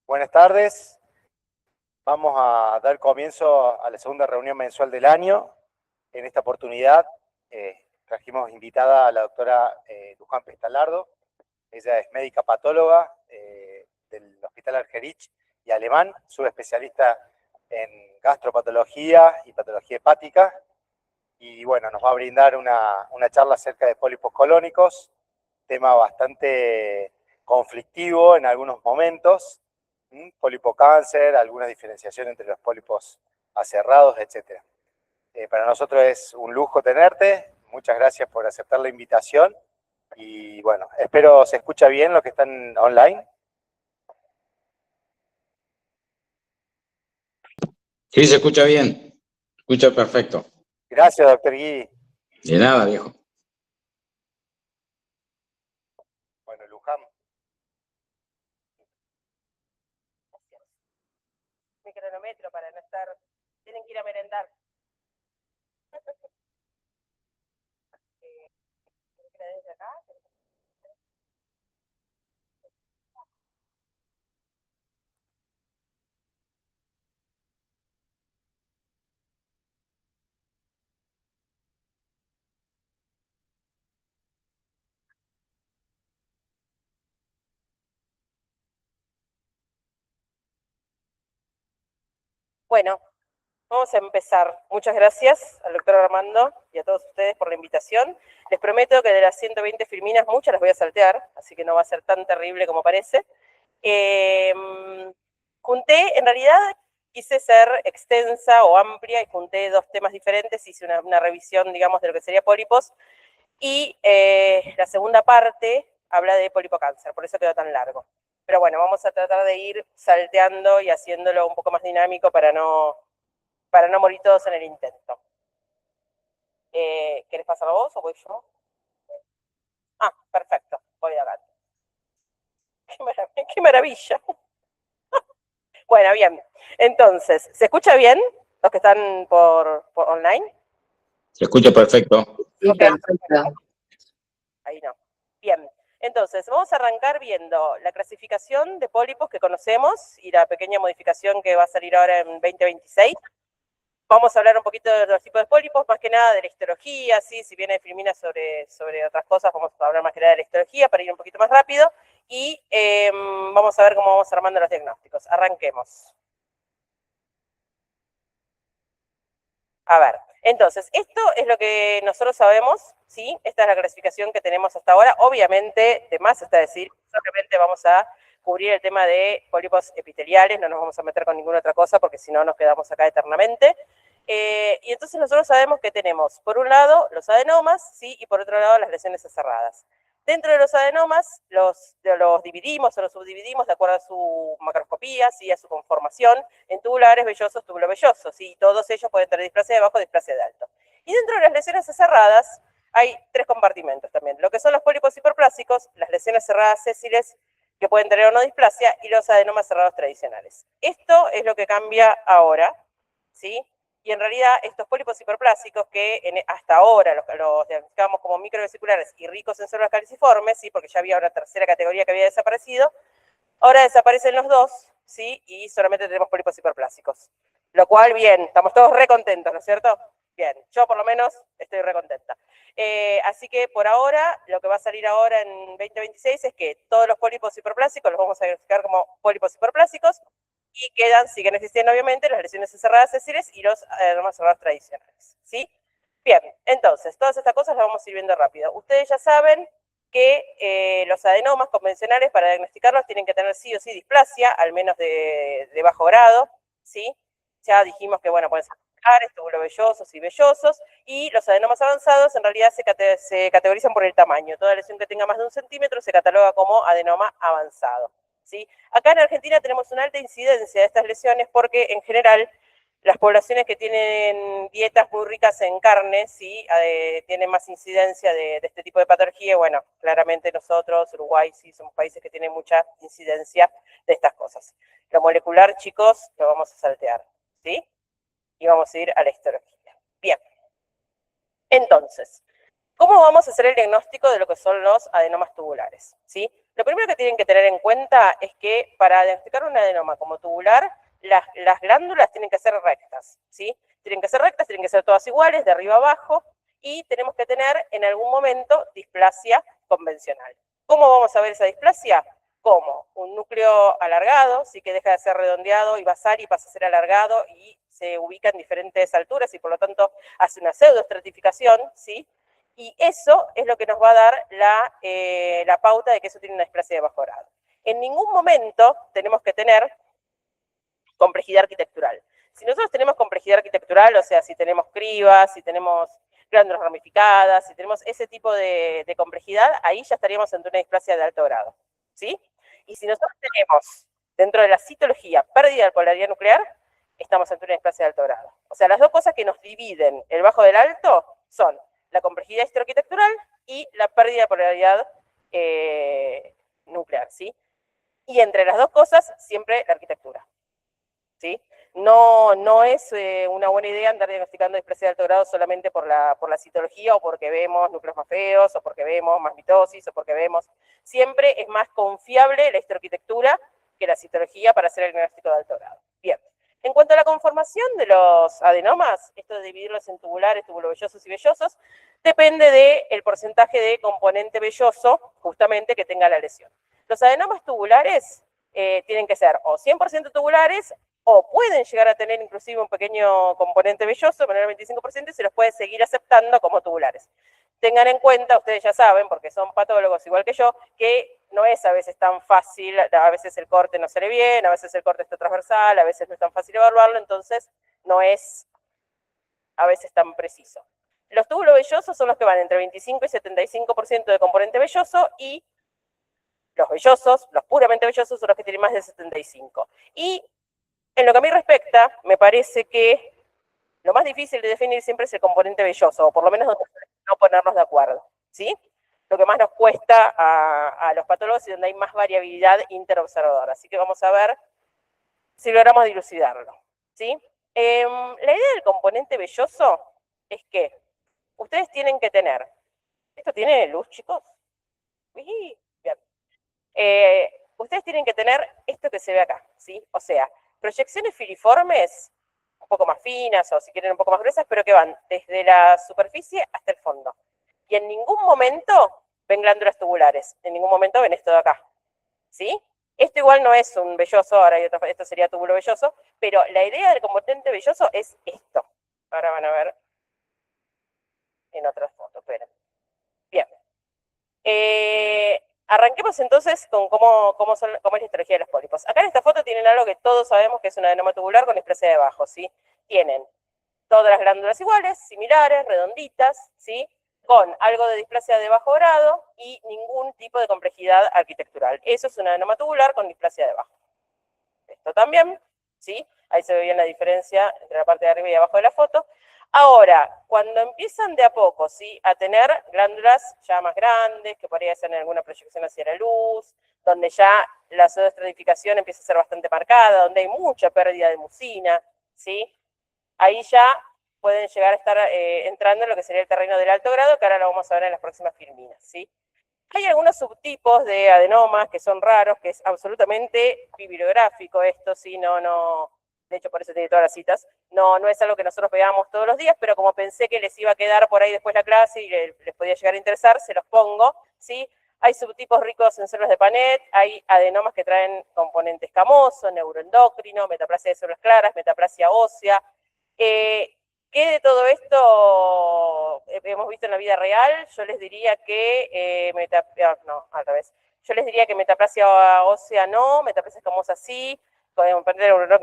Buenas tardes. Vamos a dar comienzo a la segunda reunión mensual del año. En esta oportunidad trajimos invitada a la doctora Luján Pestalardo. Ella es médica patóloga del Hospital Argerich y Alemán, subespecialista en gastropatología y patología hepática. Y bueno, nos va a brindar una charla acerca de pólipos colónicos, tema bastante conflictivo en algunos momentos. Pólipo cáncer, alguna diferenciación entre los pólipos aserrados, etc. Para nosotros es un lujo tenerte. Muchas gracias por aceptar la invitación. Y bueno, espero se escucha bien los que están online. Sí, se escucha bien. Se escucha perfecto. Gracias, doctor Gui. De nada, viejo. Bueno, Luján. Mi cronómetro para no estar... Tienen que ir a merendar. Desde acá. Bueno, vamos a empezar. Muchas gracias al doctor Armando y a todos ustedes por la invitación. Les prometo que de las 120 filminas muchas las voy a saltear, así que no va a ser tan terrible como parece. Junté, en realidad quise ser extensa o amplia y junté dos temas diferentes, hice una revisión, digamos, de lo que sería pólipos, y la segunda parte habla de polipocáncer, por eso quedó tan largo. Pero bueno, vamos a tratar de ir salteando y haciéndolo un poco más dinámico para no morir todos en el intento. ¿Querés pasar vos o voy yo? Ah, perfecto, voy a gato. ¡Qué maravilla! Bueno, bien. Entonces, ¿se escucha bien los que están por online? Se escucha perfecto. Sí, Okay, perfecto. ahí no. Bien. Entonces, vamos a arrancar viendo la clasificación de pólipos que conocemos y la pequeña modificación que va a salir ahora en 2026. Vamos a hablar un poquito de los tipos de pólipos, más que nada de la histología, ¿sí? Si bien hay filmina sobre otras cosas, vamos a hablar más que nada de la histología para ir un poquito más rápido. Y vamos a ver cómo vamos armando los diagnósticos. Arranquemos. A ver, entonces, esto es lo que nosotros sabemos, ¿sí? Esta es la clasificación que tenemos hasta ahora. Obviamente, de más está decir, solamente vamos a cubrir el tema de pólipos epiteliales, no nos vamos a meter con ninguna otra cosa porque si no nos quedamos acá eternamente. Y entonces nosotros sabemos que tenemos, por un lado, los adenomas, ¿sí? Y por otro lado, las lesiones cerradas. Dentro de los adenomas los dividimos o los subdividimos de acuerdo a su macroscopía, ¿sí? A su conformación, en tubulares, vellosos, tubulovellosos, y todos ellos pueden tener displasia de bajo, displasia de alto. Y dentro de las lesiones cerradas hay tres compartimentos también, lo que son los pólipos hiperplásicos, las lesiones cerradas sésiles, que pueden tener o no displasia, y los adenomas cerrados tradicionales. Esto es lo que cambia ahora, ¿sí? Y en realidad estos pólipos hiperplásicos que hasta ahora los diagnosticamos como microvesiculares y ricos en células caliciformes, ¿sí? Porque ya había una tercera categoría que había desaparecido, ahora desaparecen los dos, ¿sí? Y solamente tenemos pólipos hiperplásicos. Lo cual, bien, estamos todos re contentos, ¿no es cierto? Bien, yo por lo menos estoy re contenta. Así que por ahora, lo que va a salir ahora en 2026 es que todos los pólipos hiperplásicos los vamos a diagnosticar como pólipos hiperplásicos y siguen existiendo obviamente las lesiones cerradas sésiles y los adenomas cerrados tradicionales, ¿sí? Bien, entonces, todas estas cosas las vamos a ir viendo rápido. Ustedes ya saben que los adenomas convencionales para diagnosticarlos tienen que tener sí o sí displasia, al menos de bajo grado, ¿sí? Ya dijimos que, bueno, pueden ser tubulovellosos y vellosos, y los adenomas avanzados en realidad se categorizan por el tamaño. Toda lesión que tenga más de 1 centímetro se cataloga como adenoma avanzado, ¿sí? Acá en Argentina tenemos una alta incidencia de estas lesiones porque, en general, las poblaciones que tienen dietas muy ricas en carne, ¿sí? Tienen más incidencia de este tipo de patología. Bueno, claramente nosotros, Uruguay, sí, somos países que tienen mucha incidencia de estas cosas. Lo molecular, chicos, lo vamos a saltear, ¿sí? Y vamos a ir a la histología. Bien. Entonces, ¿Cómo vamos a hacer el diagnóstico de lo que son los adenomas tubulares? ¿Sí? Lo primero que tienen que tener en cuenta es que para diagnosticar un adenoma como tubular, las glándulas tienen que ser rectas, ¿sí? Tienen que ser rectas, tienen que ser todas iguales, de arriba a abajo, y tenemos que tener en algún momento displasia convencional. ¿Cómo vamos a ver esa displasia? Como un núcleo alargado, sí, que deja de ser redondeado y basal y pasa a ser alargado y se ubica en diferentes alturas y por lo tanto hace una pseudoestratificación, ¿sí? Y eso es lo que nos va a dar la pauta de que eso tiene una displasia de bajo grado. En ningún momento tenemos que tener complejidad arquitectural. Si nosotros tenemos complejidad arquitectural, o sea, si tenemos cribas, si tenemos glándulas ramificadas, si tenemos ese tipo de complejidad, ahí ya estaríamos ante una displasia de alto grado, ¿sí? Y si nosotros tenemos, dentro de la citología, pérdida de polaridad nuclear, estamos ante una displasia de alto grado. O sea, las dos cosas que nos dividen el bajo del alto son la complejidad histeroarquitectural y la pérdida de polaridad nuclear, ¿sí? Y entre las dos cosas, siempre la arquitectura, ¿sí? No es una buena idea andar diagnosticando displasia de alto grado solamente por la citología o porque vemos núcleos más feos o porque vemos más mitosis o porque vemos... Siempre es más confiable la histeroarquitectura que la citología para hacer el diagnóstico de alto grado. Bien. En cuanto a la conformación de los adenomas, esto de dividirlos en tubulares, tubulovellosos y vellosos, depende del porcentaje de componente velloso, justamente, que tenga la lesión. Los adenomas tubulares tienen que ser o 100% tubulares o pueden llegar a tener inclusive un pequeño componente velloso, menor al 25%, y se los puede seguir aceptando como tubulares. Tengan en cuenta, ustedes ya saben, porque son patólogos igual que yo, que no es a veces tan fácil, a veces el corte no sale bien, a veces el corte está transversal, a veces no es tan fácil evaluarlo, entonces no es a veces tan preciso. Los túbulos vellosos son los que van entre 25 y 75% de componente velloso, y los vellosos, los puramente vellosos, son los que tienen más de 75. Y en lo que a mí respecta, me parece que lo más difícil de definir siempre es el componente velloso, o por lo menos no ponernos de acuerdo, ¿sí? Lo que más nos cuesta a los patólogos y donde hay más variabilidad interobservadora. Así que vamos a ver si logramos dilucidarlo, ¿sí? La idea del componente velloso es que ustedes tienen que tener... ¿Esto tiene luz, chicos? Bien. Ustedes tienen que tener esto que se ve acá, ¿sí? O sea, proyecciones filiformes un poco más finas o si quieren un poco más gruesas, pero que van desde la superficie hasta el fondo. Y en ningún momento ven glándulas tubulares, en ningún momento ven esto de acá, ¿sí? Esto igual no es un velloso, ahora hay otra, esto sería túbulo velloso, pero la idea del componente velloso es esto. Ahora van a ver en otras fotos, esperen. Bien. Arranquemos entonces con cómo es la histología de los pólipos. Acá en esta foto tienen algo que todos sabemos que es un adenoma tubular con displasia de abajo, ¿sí? Tienen todas las glándulas iguales, similares, redonditas, ¿sí? Con algo de displasia de bajo grado y ningún tipo de complejidad arquitectural. Eso es un adenoma tubular con displasia de abajo. Esto también, ¿sí? Ahí se ve bien la diferencia entre la parte de arriba y abajo de la foto. Ahora, cuando empiezan de a poco, ¿sí?, a tener glándulas ya más grandes, que podría ser en alguna proyección hacia la luz, donde ya la pseudoestratificación empieza a ser bastante marcada, donde hay mucha pérdida de mucina, ¿sí? Ahí ya pueden llegar a estar entrando en lo que sería el terreno del alto grado, que ahora lo vamos a ver en las próximas filminas, ¿sí? Hay algunos subtipos de adenomas que son raros, que es absolutamente bibliográfico esto, ¿sí? De hecho, por eso tiene todas las citas. No es algo que nosotros veamos todos los días, pero como pensé que les iba a quedar por ahí después la clase y les podía llegar a interesar, se los pongo, ¿sí? Hay subtipos ricos en células de Panet, hay adenomas que traen componente escamoso, neuroendocrino, metaplasia de células claras, metaplasia ósea. ¿Qué de todo esto hemos visto en la vida real? Yo les diría que al revés. Yo les diría que metaplasia ósea no, metaplasia escamosa sí,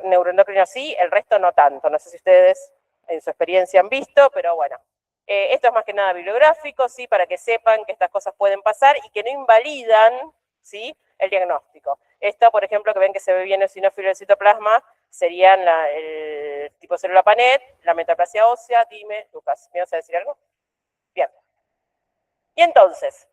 neuroendocrino sí, el resto no tanto. No sé si ustedes en su experiencia han visto, pero bueno. Esto es más que nada bibliográfico, ¿sí? Para que sepan que estas cosas pueden pasar y que no invalidan, ¿sí?, el diagnóstico. Esto, por ejemplo, que ven que se ve bien eosinófilo del citoplasma, serían el tipo célula Panet, la metaplasia ósea. Dime, Lucas, ¿me vas a decir algo? Bien. Y entonces,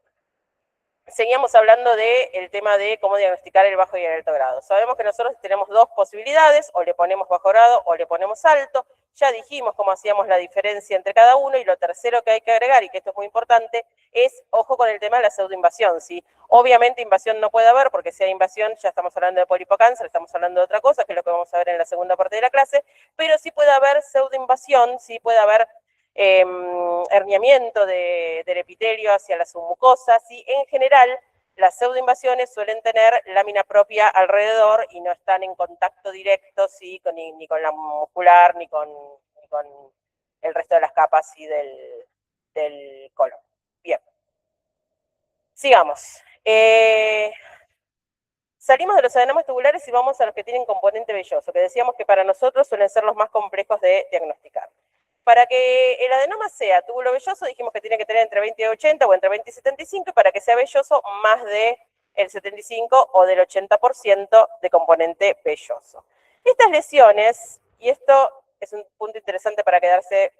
seguíamos hablando del tema de cómo diagnosticar el bajo y el alto grado. Sabemos que nosotros tenemos dos posibilidades, o le ponemos bajo grado o le ponemos alto. Ya dijimos cómo hacíamos la diferencia entre cada uno, y lo tercero que hay que agregar, y que esto es muy importante, es, ojo con el tema de la pseudoinvasión, ¿sí? Obviamente invasión no puede haber, porque si hay invasión ya estamos hablando de polipocáncer, estamos hablando de otra cosa, que es lo que vamos a ver en la segunda parte de la clase, pero sí puede haber pseudoinvasión, sí puede haber herniamiento del epitelio hacia la submucosa, ¿sí? En general, las pseudoinvasiones suelen tener lámina propia alrededor y no están en contacto directo, ¿sí? Ni con la muscular, ni con el resto de las capas, ¿sí? del colon. Bien. Sigamos. Salimos de los adenomas tubulares y vamos a los que tienen componente velloso, que decíamos que para nosotros suelen ser los más complejos de diagnosticar. Para que el adenoma sea túbulo velloso, dijimos que tiene que tener entre 20 y 80 o entre 20 y 75, y para que sea velloso, más del 75 o del 80% de componente velloso. Estas lesiones, y esto es un punto interesante para quedarse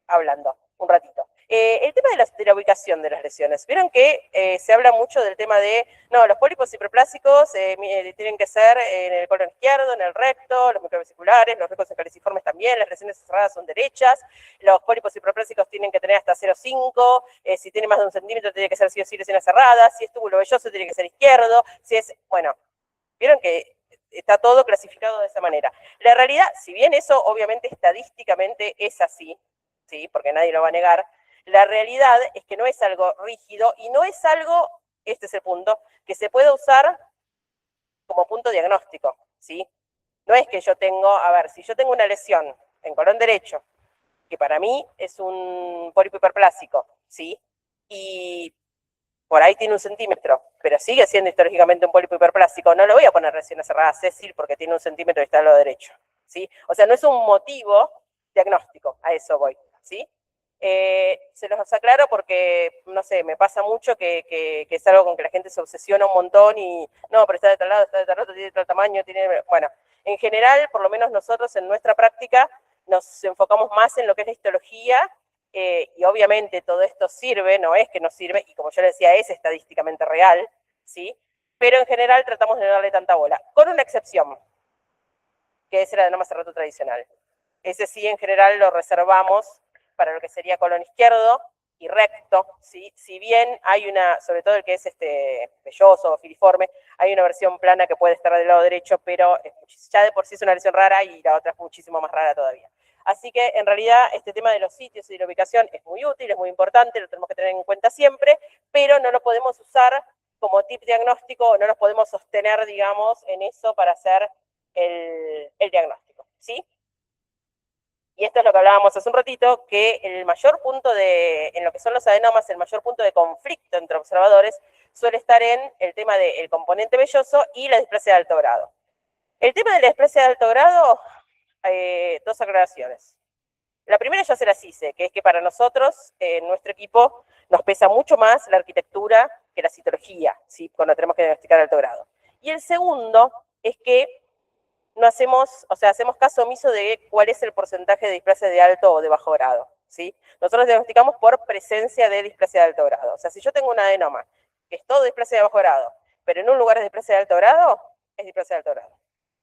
hablando un ratito. El tema de la ubicación de las lesiones. Vieron que se habla mucho del tema de, no, los pólipos hiperplásicos tienen que ser en el colon izquierdo, en el recto, los microvesiculares, los rectos caliciformes también, las lesiones cerradas son derechas, los pólipos hiperplásicos tienen que tener hasta 0,5, si tiene más de 1 centímetro tiene que ser sí o sí lesiones cerradas, si es túbulo velloso tiene que ser izquierdo, si es, bueno, vieron que está todo clasificado de esa manera. La realidad, si bien eso obviamente estadísticamente es así, ¿sí? Porque nadie lo va a negar, la realidad es que no es algo rígido y no es algo, este es el punto, que se pueda usar como punto diagnóstico, ¿sí? No es que yo tengo, a ver, si yo tengo una lesión en colon derecho, que para mí es un pólipo hiperplásico, ¿sí? Y por ahí tiene 1 centímetro, pero sigue siendo histológicamente un pólipo hiperplásico, no le voy a poner lesiones cerradas Cecil porque tiene 1 centímetro y está al lado derecho, ¿sí? O sea, no es un motivo diagnóstico, a eso voy, ¿sí? Se los aclaro porque, no sé, me pasa mucho que es algo con que la gente se obsesiona un montón y, no, pero está de tal lado, está de tal otro, tiene tal tamaño, tiene, bueno, en general, por lo menos nosotros en nuestra práctica nos enfocamos más en lo que es la histología, y obviamente todo esto sirve, no es que no sirve, y como yo les decía, es estadísticamente real, ¿sí? Pero en general tratamos de no darle tanta bola, con una excepción, que es el adenoma serrato tradicional. Ese sí, en general, lo reservamos para lo que sería colon izquierdo y recto, ¿sí? Si bien hay una, sobre todo el que es velloso o filiforme, hay una versión plana que puede estar del lado derecho, pero ya de por sí es una lesión rara y la otra es muchísimo más rara todavía. Así que, en realidad, este tema de los sitios y de la ubicación es muy útil, es muy importante, lo tenemos que tener en cuenta siempre, pero no lo podemos usar como tip diagnóstico, no nos podemos sostener, digamos, en eso para hacer el diagnóstico, ¿sí? Y esto es lo que hablábamos hace un ratito, que el mayor punto en lo que son los adenomas, el mayor punto de conflicto entre observadores suele estar en el tema del componente velloso y la displasia de alto grado. El tema de la displasia de alto grado, 2 aclaraciones. La primera ya se las hice, que es que para nosotros, en nuestro equipo, nos pesa mucho más la arquitectura que la citología, ¿sí? Cuando tenemos que diagnosticar alto grado. Y el segundo es que no hacemos, o sea, hacemos caso omiso de cuál es el porcentaje de displasia de alto o de bajo grado, ¿sí? Nosotros diagnosticamos por presencia de displasia de alto grado. O sea, si yo tengo un adenoma que es todo displasia de bajo grado, pero en un lugar es displasia de alto grado, es displasia de alto grado,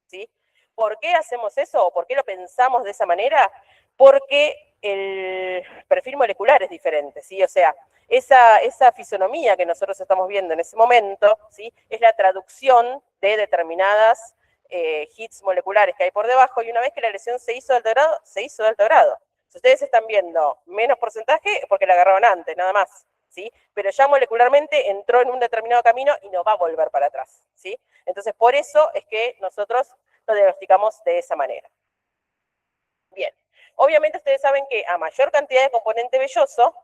¿sí? ¿Por qué hacemos eso o por qué lo pensamos de esa manera? Porque el perfil molecular es diferente, ¿sí? O sea, esa fisonomía que nosotros estamos viendo en ese momento, ¿sí? Es la traducción de determinadas hits moleculares que hay por debajo, y una vez que la lesión se hizo de alto grado, se hizo de alto grado. Si ustedes están viendo menos porcentaje, es porque la agarraron antes, nada más, ¿sí? Pero ya molecularmente entró en un determinado camino y no va a volver para atrás, ¿sí? Entonces, por eso es que nosotros lo diagnosticamos de esa manera. Bien, obviamente ustedes saben que a mayor cantidad de componente velloso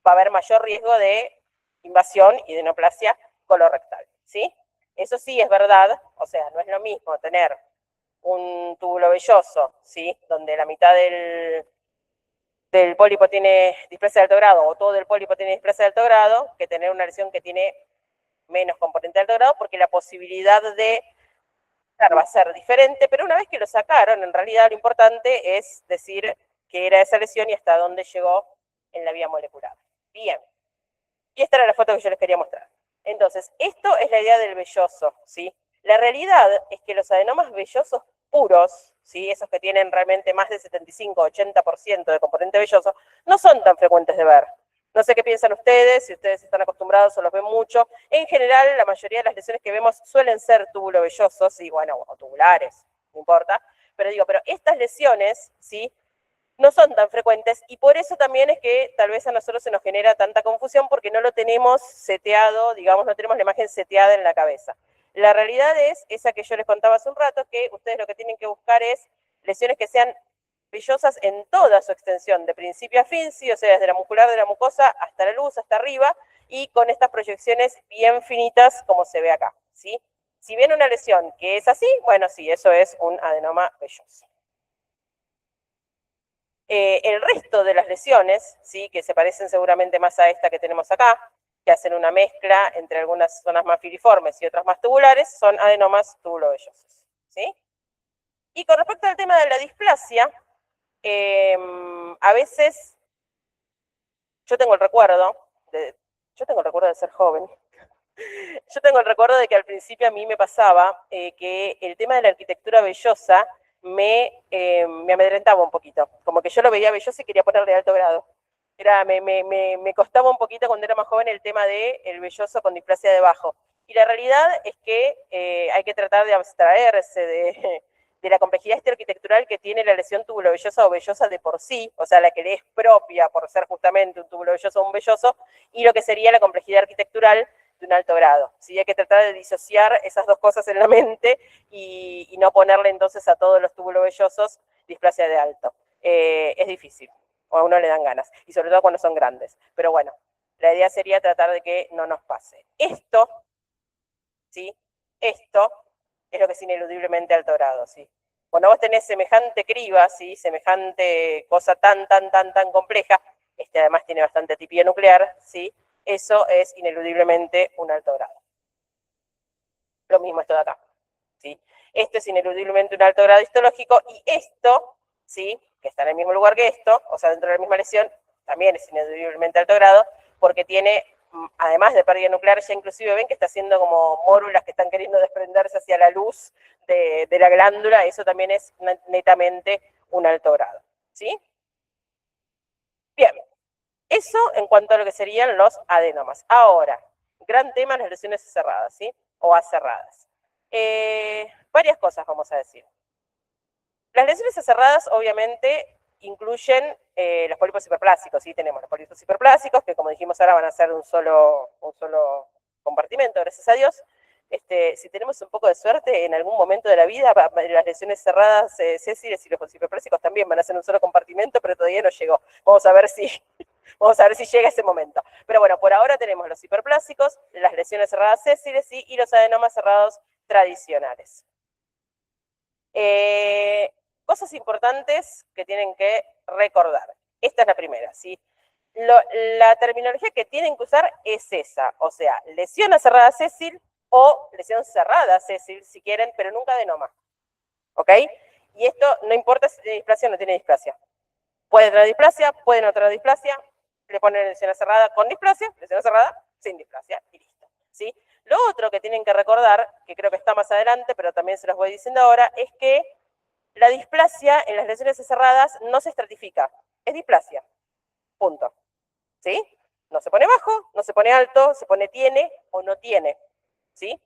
va a haber mayor riesgo de invasión y de neoplasia colorectal, ¿sí? Eso sí es verdad, o sea, no es lo mismo tener un túbulo velloso, ¿sí? Donde la mitad del pólipo tiene displasia de alto grado o todo el pólipo tiene displasia de alto grado, que tener una lesión que tiene menos componente de alto grado, porque la posibilidad de va a ser diferente, pero una vez que lo sacaron, en realidad lo importante es decir qué era esa lesión y hasta dónde llegó en la vía molecular. Bien, y esta era la foto que yo les quería mostrar. Entonces, esto es la idea del velloso, ¿sí? La realidad es que los adenomas vellosos puros, ¿sí? Esos que tienen realmente más de 75-80% de componente velloso, no son tan frecuentes de ver. No sé qué piensan ustedes, si ustedes están acostumbrados o los ven mucho. En general, la mayoría de las lesiones que vemos suelen ser túbulo-vellosos, y bueno, o tubulares, no importa. Pero digo, pero estas lesiones, ¿sí? No son tan frecuentes y por eso también es que tal vez a nosotros se nos genera tanta confusión porque no lo tenemos seteado, digamos, no tenemos la imagen seteada en la cabeza. La realidad es esa que yo les contaba hace un rato, que ustedes lo que tienen que buscar es lesiones que sean vellosas en toda su extensión, de principio a fin, sí, o sea, desde la muscular de la mucosa hasta la luz, hasta arriba, y con estas proyecciones bien finitas como se ve acá, ¿sí? Si viene una lesión que es así, bueno, sí, eso es un adenoma velloso. El resto de las lesiones, ¿sí? Que se parecen seguramente más a esta que tenemos acá, que hacen una mezcla entre algunas zonas más filiformes y otras más tubulares, son adenomas tubulovellosos, ¿sí? Y con respecto al tema de la displasia, a veces yo tengo el recuerdo de ser joven. Yo tengo el recuerdo de que al principio a mí me pasaba que el tema de la arquitectura vellosa me amedrentaba un poquito. Como que yo lo veía velloso y quería ponerle alto grado. Me costaba un poquito cuando era más joven el tema del velloso con displasia de bajo. Y la realidad es que hay que tratar de abstraerse de la complejidad arquitectural que tiene la lesión tubulovellosa o vellosa de por sí, o sea, la que le es propia por ser justamente un tubulovelloso o un velloso, y lo que sería la complejidad arquitectural de un alto grado. ¿Sí? Hay que tratar de disociar esas dos cosas en la mente y no ponerle entonces a todos los tubulovellosos displasia de alto. Es difícil, o a uno le dan ganas, y sobre todo cuando son grandes. Pero bueno, la idea sería tratar de que no nos pase. Esto, ¿sí? Esto es lo que es ineludiblemente alto grado, ¿sí? Cuando vos tenés semejante criba, ¿sí? Semejante cosa tan compleja, además tiene bastante tipía nuclear, ¿sí? Eso es ineludiblemente un alto grado. Lo mismo esto de acá, ¿sí? Esto es ineludiblemente un alto grado histológico y esto, ¿sí? Que está en el mismo lugar que esto, o sea, dentro de la misma lesión, también es ineludiblemente alto grado porque tiene, además de pérdida nuclear, ya inclusive ven que está haciendo como mórulas que están queriendo desprenderse hacia la luz de la glándula, eso también es netamente un alto grado, ¿sí? Bien. Eso en cuanto a lo que serían los adenomas. Ahora, gran tema las lesiones cerradas, ¿sí? O acerradas. Varias cosas vamos a decir. Las lesiones acerradas obviamente incluyen los pólipos hiperplásicos, ¿sí? Tenemos los pólipos hiperplásicos que como dijimos ahora van a ser un solo compartimento, gracias a Dios. Si tenemos un poco de suerte, en algún momento de la vida, las lesiones cerradas sésiles y los hiperplásicos también van a ser un solo compartimento, pero todavía no llegó. Vamos a ver si llega ese momento. Pero bueno, por ahora tenemos los hiperplásicos, las lesiones cerradas sésiles y los adenomas cerrados tradicionales. Cosas importantes que tienen que recordar. Esta es la primera, ¿sí? La terminología que tienen que usar es esa, o sea, lesión cerrada sésil o lesión cerrada sésil, si quieren, pero nunca adenoma. ¿Ok? Y esto no importa si tiene displasia o no tiene displasia. Puede tener displasia, puede no tener displasia, le ponen lesión cerrada con displasia, lesión cerrada sin displasia y listo. ¿Sí? Lo otro que tienen que recordar, que creo que está más adelante, pero también se los voy diciendo ahora, es que la displasia en las lesiones cerradas no se estratifica, es displasia. Punto. ¿Sí? No se pone bajo, no se pone alto, se pone tiene o no tiene. ¿Sí?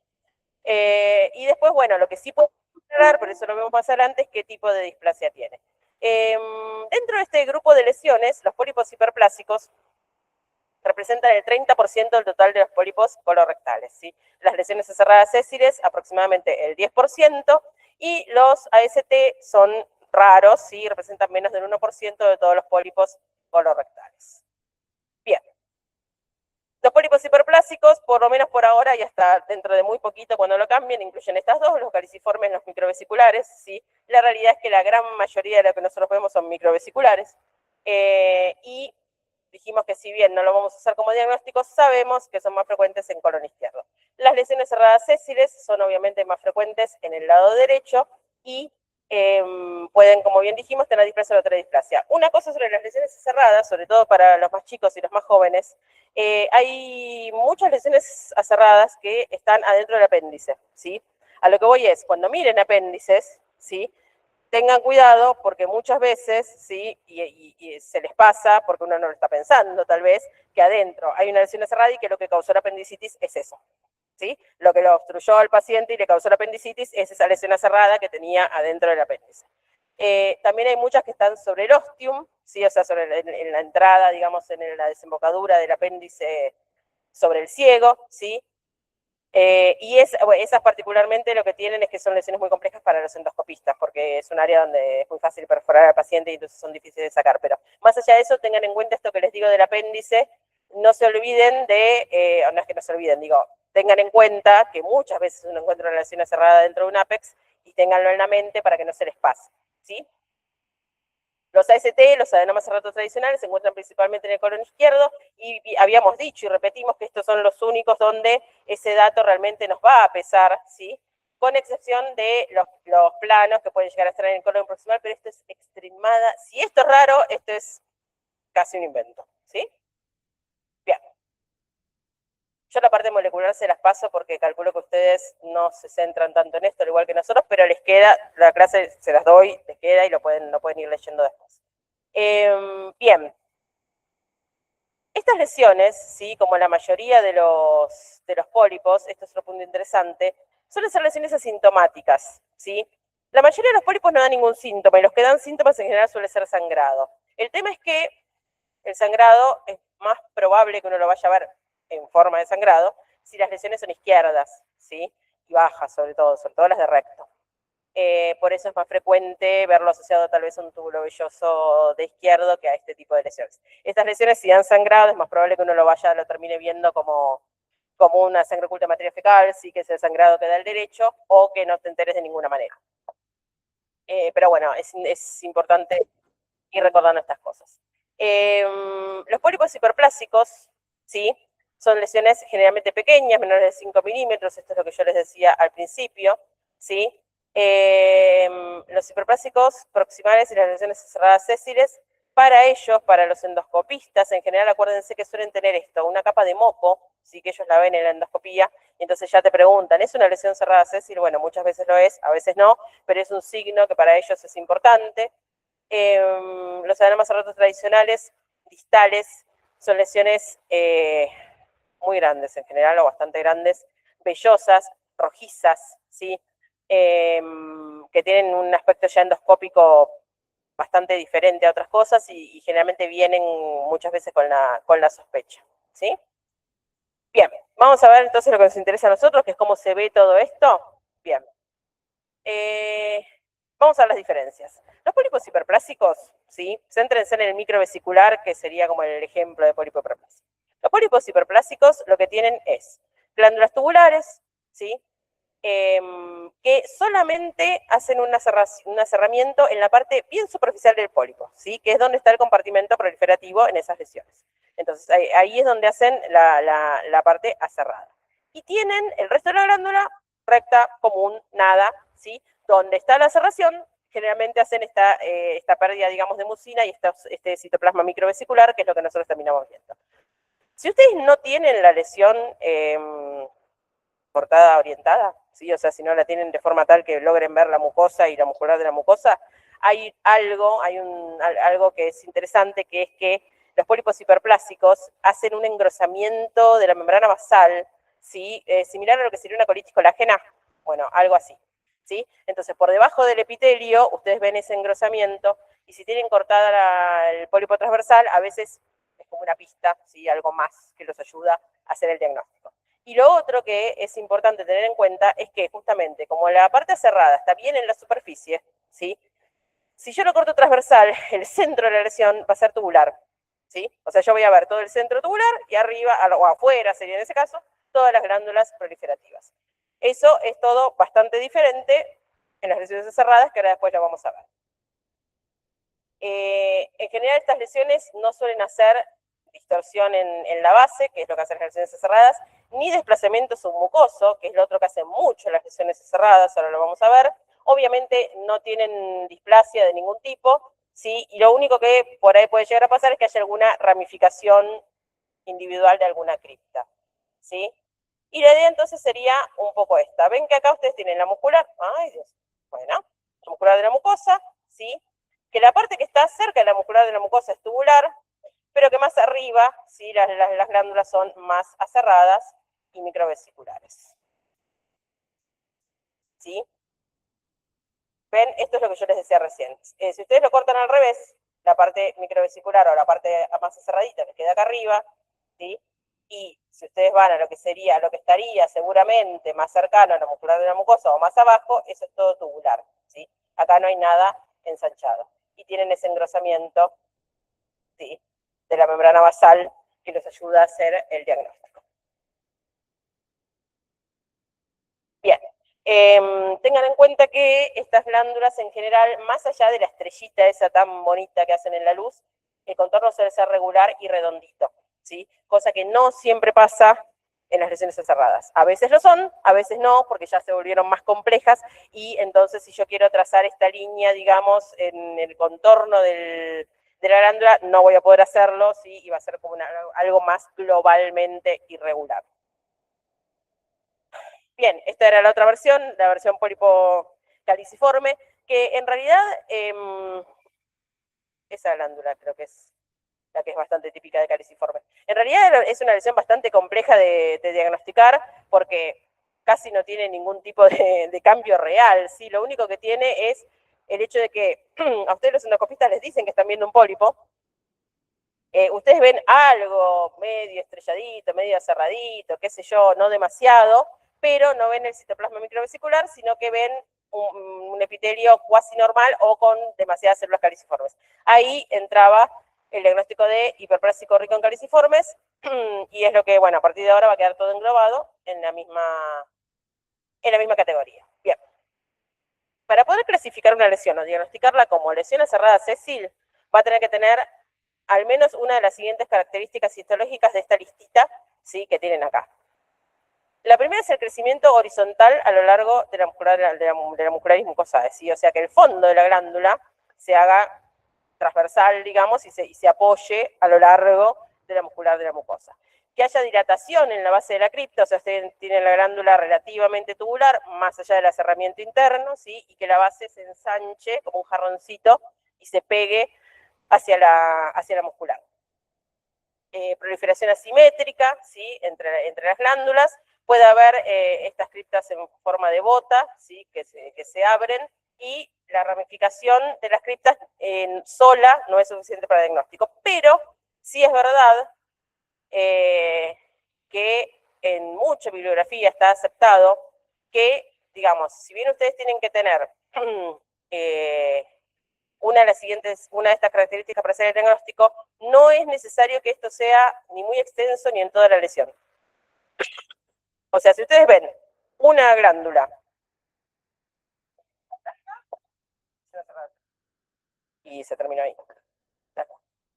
Y después, bueno, lo que sí puedo aclarar, por eso lo vemos más adelante, es qué tipo de displasia tiene. Dentro de este grupo de lesiones, los pólipos hiperplásicos representan el 30% del total de los pólipos colorectales, ¿sí? Las lesiones cerradas sésiles, aproximadamente el 10%, y los AST son raros, ¿sí? Representan menos del 1% de todos los pólipos colorectales. Bien. Los pólipos hiperplásicos, por lo menos por ahora y hasta dentro de muy poquito cuando lo cambien, incluyen estas dos, los caliciformes, los microvesiculares, ¿sí? La realidad es que la gran mayoría de lo que nosotros vemos son microvesiculares. Y dijimos que si bien no lo vamos a usar como diagnóstico, sabemos que son más frecuentes en colon izquierdo. Las lesiones cerradas sésiles son obviamente más frecuentes en el lado derecho y pueden, como bien dijimos, tener displasia o otra displasia. Una cosa sobre las lesiones cerradas, sobre todo para los más chicos y los más jóvenes, hay muchas lesiones cerradas que están adentro del apéndice, ¿sí? A lo que voy es, cuando miren apéndices, ¿sí? Tengan cuidado porque muchas veces, ¿sí? Y se les pasa, porque uno no lo está pensando tal vez, que adentro hay una lesión cerrada y que lo que causó la apendicitis es eso, ¿sí? Lo que lo obstruyó al paciente y le causó la apendicitis es esa lesión cerrada que tenía adentro del apéndice. También hay muchas que están sobre el ostium, ¿sí? O sea, en la entrada, digamos, en la desembocadura del apéndice sobre el ciego, ¿sí? Y esas particularmente lo que tienen es que son lesiones muy complejas para los endoscopistas, porque es un área donde es muy fácil perforar al paciente y entonces son difíciles de sacar. Pero más allá de eso, tengan en cuenta esto que les digo del apéndice, no se olviden no es que no se olviden, digo, tengan en cuenta que muchas veces uno encuentra una lesión cerrada dentro de un APEX y ténganlo en la mente para que no se les pase, ¿sí? Los AST, los adenomas cerrados tradicionales, se encuentran principalmente en el colon izquierdo y habíamos dicho y repetimos que estos son los únicos donde ese dato realmente nos va a pesar, ¿sí? Con excepción de los planos que pueden llegar a estar en el colon proximal, pero esto es extremada. Si esto es raro, esto es casi un invento, ¿sí? Bien. Yo la parte molecular se las paso porque calculo que ustedes no se centran tanto en esto, al igual que nosotros, pero les queda, la clase se las doy, les queda y lo pueden ir leyendo después. Bien. Estas lesiones, ¿sí? Como la mayoría de los pólipos, esto es otro punto interesante, suelen ser lesiones asintomáticas, ¿sí? La mayoría de los pólipos no dan ningún síntoma y los que dan síntomas en general suele ser sangrado. El tema es que el sangrado es más probable que uno lo vaya a ver en forma de sangrado si las lesiones son izquierdas, ¿sí? Y bajas sobre todo las de recto. Por eso es más frecuente verlo asociado tal vez a un túbulo velloso de izquierdo que a este tipo de lesiones. Estas lesiones, si han sangrado, es más probable que uno lo termine viendo como una sangre oculta de materia fecal, sí que es el sangrado que da el derecho, o que no te enteres de ninguna manera. Pero bueno, es importante ir recordando estas cosas. Los pólipos hiperplásicos, ¿sí? Son lesiones generalmente pequeñas, menores de 5 milímetros, esto es lo que yo les decía al principio, ¿sí? Los hiperplásicos proximales y las lesiones cerradas sésiles, para ellos, para los endoscopistas, en general acuérdense que suelen tener esto, una capa de moco, sí que ellos la ven en la endoscopía, y entonces ya te preguntan, ¿es una lesión cerrada sésil? Bueno, muchas veces lo es, a veces no, pero es un signo que para ellos es importante. Los adenomas cerrados tradicionales, distales, son lesiones muy grandes en general, o bastante grandes, vellosas, rojizas, ¿sí? Que tienen un aspecto ya endoscópico bastante diferente a otras cosas y generalmente vienen muchas veces con la sospecha, ¿sí? Bien, vamos a ver entonces lo que nos interesa a nosotros, que es cómo se ve todo esto. Bien. Vamos a ver las diferencias. Los pólipos hiperplásicos, ¿sí? Céntrense en el microvesicular, que sería como el ejemplo de pólipo hiperplásico. Los pólipos hiperplásicos lo que tienen es glándulas tubulares, ¿sí? Que solamente hacen un aserramiento en la parte bien superficial del pólipo, ¿sí? Que es donde está el compartimento proliferativo en esas lesiones. Entonces, ahí es donde hacen la parte aserrada. Y tienen el resto de la glándula recta, común, nada, ¿sí? Donde está la aserración, generalmente hacen esta pérdida, digamos, de mucina y este citoplasma microvesicular, que es lo que nosotros terminamos viendo. Si ustedes no tienen la lesión cortada orientada, ¿sí? O sea, si no la tienen de forma tal que logren ver la mucosa y la muscular de la mucosa, hay algo que es interesante, que es que los pólipos hiperplásicos hacen un engrosamiento de la membrana basal, ¿sí? Similar a lo que sería una colitis colágena, bueno, algo así, ¿sí? Entonces, por debajo del epitelio, ustedes ven ese engrosamiento, y si tienen cortada el pólipo transversal, a veces es como una pista, ¿sí? Algo más que los ayuda a hacer el diagnóstico. Y lo otro que es importante tener en cuenta es que justamente como la parte cerrada está bien en la superficie, ¿sí? Si yo lo corto transversal, el centro de la lesión va a ser tubular, ¿sí? O sea, yo voy a ver todo el centro tubular y arriba, o afuera sería en ese caso, todas las glándulas proliferativas. Eso es todo bastante diferente en las lesiones cerradas, que ahora después lo vamos a ver. En general, estas lesiones no suelen hacer distorsión en la base, que es lo que hacen las lesiones cerradas, ni desplazamiento submucoso, que es lo otro que hacen mucho las lesiones cerradas, ahora lo vamos a ver. Obviamente no tienen displasia de ningún tipo, ¿sí? Y lo único que por ahí puede llegar a pasar es que haya alguna ramificación individual de alguna cripta, ¿sí? Y la idea entonces sería un poco esta. ¿Ven que acá ustedes tienen la muscular? Ay, Dios. Bueno, muscular de la mucosa, ¿sí? Que la parte que está cerca de la muscular de la mucosa es tubular, pero que más arriba, ¿sí? Las glándulas son más aserradas y microvesiculares. ¿Sí? ¿Ven? Esto es lo que yo les decía recién. Si ustedes lo cortan al revés, la parte microvesicular o la parte más aserradita que queda acá arriba, ¿sí? Y si ustedes van a lo que sería, lo que estaría seguramente más cercano a la muscular de la mucosa o más abajo, eso es todo tubular, ¿sí? Acá no hay nada ensanchado. Y tienen ese engrosamiento, ¿sí? De la membrana basal que les ayuda a hacer el diagnóstico. Bien. Tengan en cuenta que estas glándulas en general, más allá de la estrellita esa tan bonita que hacen en la luz, el contorno suele ser regular y redondito, ¿sí? Cosa que no siempre pasa en las lesiones cerradas. A veces lo son, a veces no, porque ya se volvieron más complejas, y entonces si yo quiero trazar esta línea, digamos, en el contorno de la glándula, no voy a poder hacerlo, ¿sí? Y va a ser como algo más globalmente irregular. Bien, esta era la otra versión, la versión pólipo caliciforme, que en realidad esa glándula creo que es la que es bastante típica de caliciforme. En realidad es una lesión bastante compleja de diagnosticar porque casi no tiene ningún tipo de cambio real, ¿sí? Lo único que tiene es el hecho de que a ustedes los endoscopistas les dicen que están viendo un pólipo. Ustedes ven algo medio estrelladito, medio cerradito, qué sé yo, no demasiado, pero no ven el citoplasma microvesicular, sino que ven un epitelio cuasi normal o con demasiadas células caliciformes. Ahí entraba el diagnóstico de hiperplásico rico en caliciformes, y es lo que, bueno, a partir de ahora va a quedar todo englobado en la misma categoría. Bien. Para poder clasificar una lesión o diagnosticarla como lesión cerrada sésil, va a tener que tener al menos una de las siguientes características histológicas de esta listita, ¿sí? Que tienen acá. La primera es el crecimiento horizontal a lo largo de la muscularis mucosae, ¿sí? O sea, que el fondo de la glándula se haga transversal, digamos, y se apoye a lo largo de la muscular de la mucosa. Que haya dilatación en la base de la cripta, o sea, ustedes tienen la glándula relativamente tubular, más allá del aserramiento interno, ¿sí? Y que la base se ensanche como un jarroncito y se pegue hacia la muscular. Proliferación asimétrica, ¿sí? entre las glándulas. Puede haber estas criptas en forma de bota, ¿sí? que se abren, y la ramificación de las criptas sola no es suficiente para el diagnóstico. Pero sí es verdad que en mucha bibliografía está aceptado que, digamos, si bien ustedes tienen que tener una de estas características para hacer el diagnóstico, no es necesario que esto sea ni muy extenso ni en toda la lesión. O sea, si ustedes ven una glándula y se terminó ahí,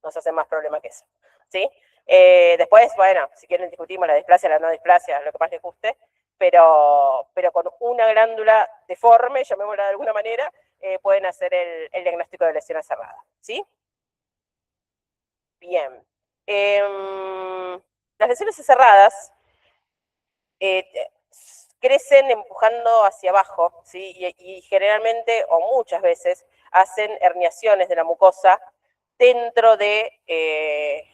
no se hace más problema que eso, ¿sí? Después, bueno, si quieren discutimos la displasia, la no displasia, lo que más les guste, pero con una glándula deforme, llamémosla de alguna manera, pueden hacer el diagnóstico de lesión cerrada, ¿sí? Bien. Las lesiones cerradas crecen empujando hacia abajo, ¿sí? Y generalmente, o muchas veces, hacen herniaciones de la mucosa dentro de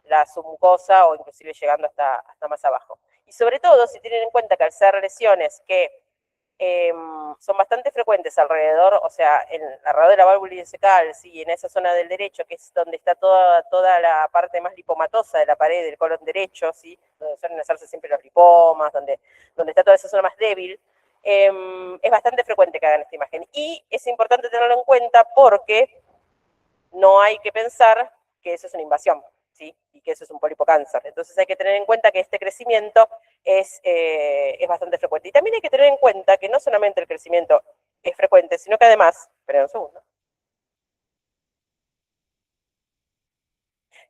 la submucosa o inclusive llegando hasta más abajo. Y sobre todo, si tienen en cuenta que al ser lesiones que son bastante frecuentes alrededor, o sea, alrededor de la válvula ileocecal, sí, en esa zona del derecho, que es donde está toda la parte más lipomatosa de la pared del colon derecho, sí, donde suelen hacerse siempre los lipomas, donde está toda esa zona más débil, es bastante frecuente que hagan esta imagen. Y es importante tenerlo en cuenta porque no hay que pensar que eso es una invasión, ¿sí? Y que eso es un polipocáncer. Entonces hay que tener en cuenta que este crecimiento es bastante frecuente. Y también hay que tener en cuenta que no solamente el crecimiento es frecuente, sino que además, esperen un segundo,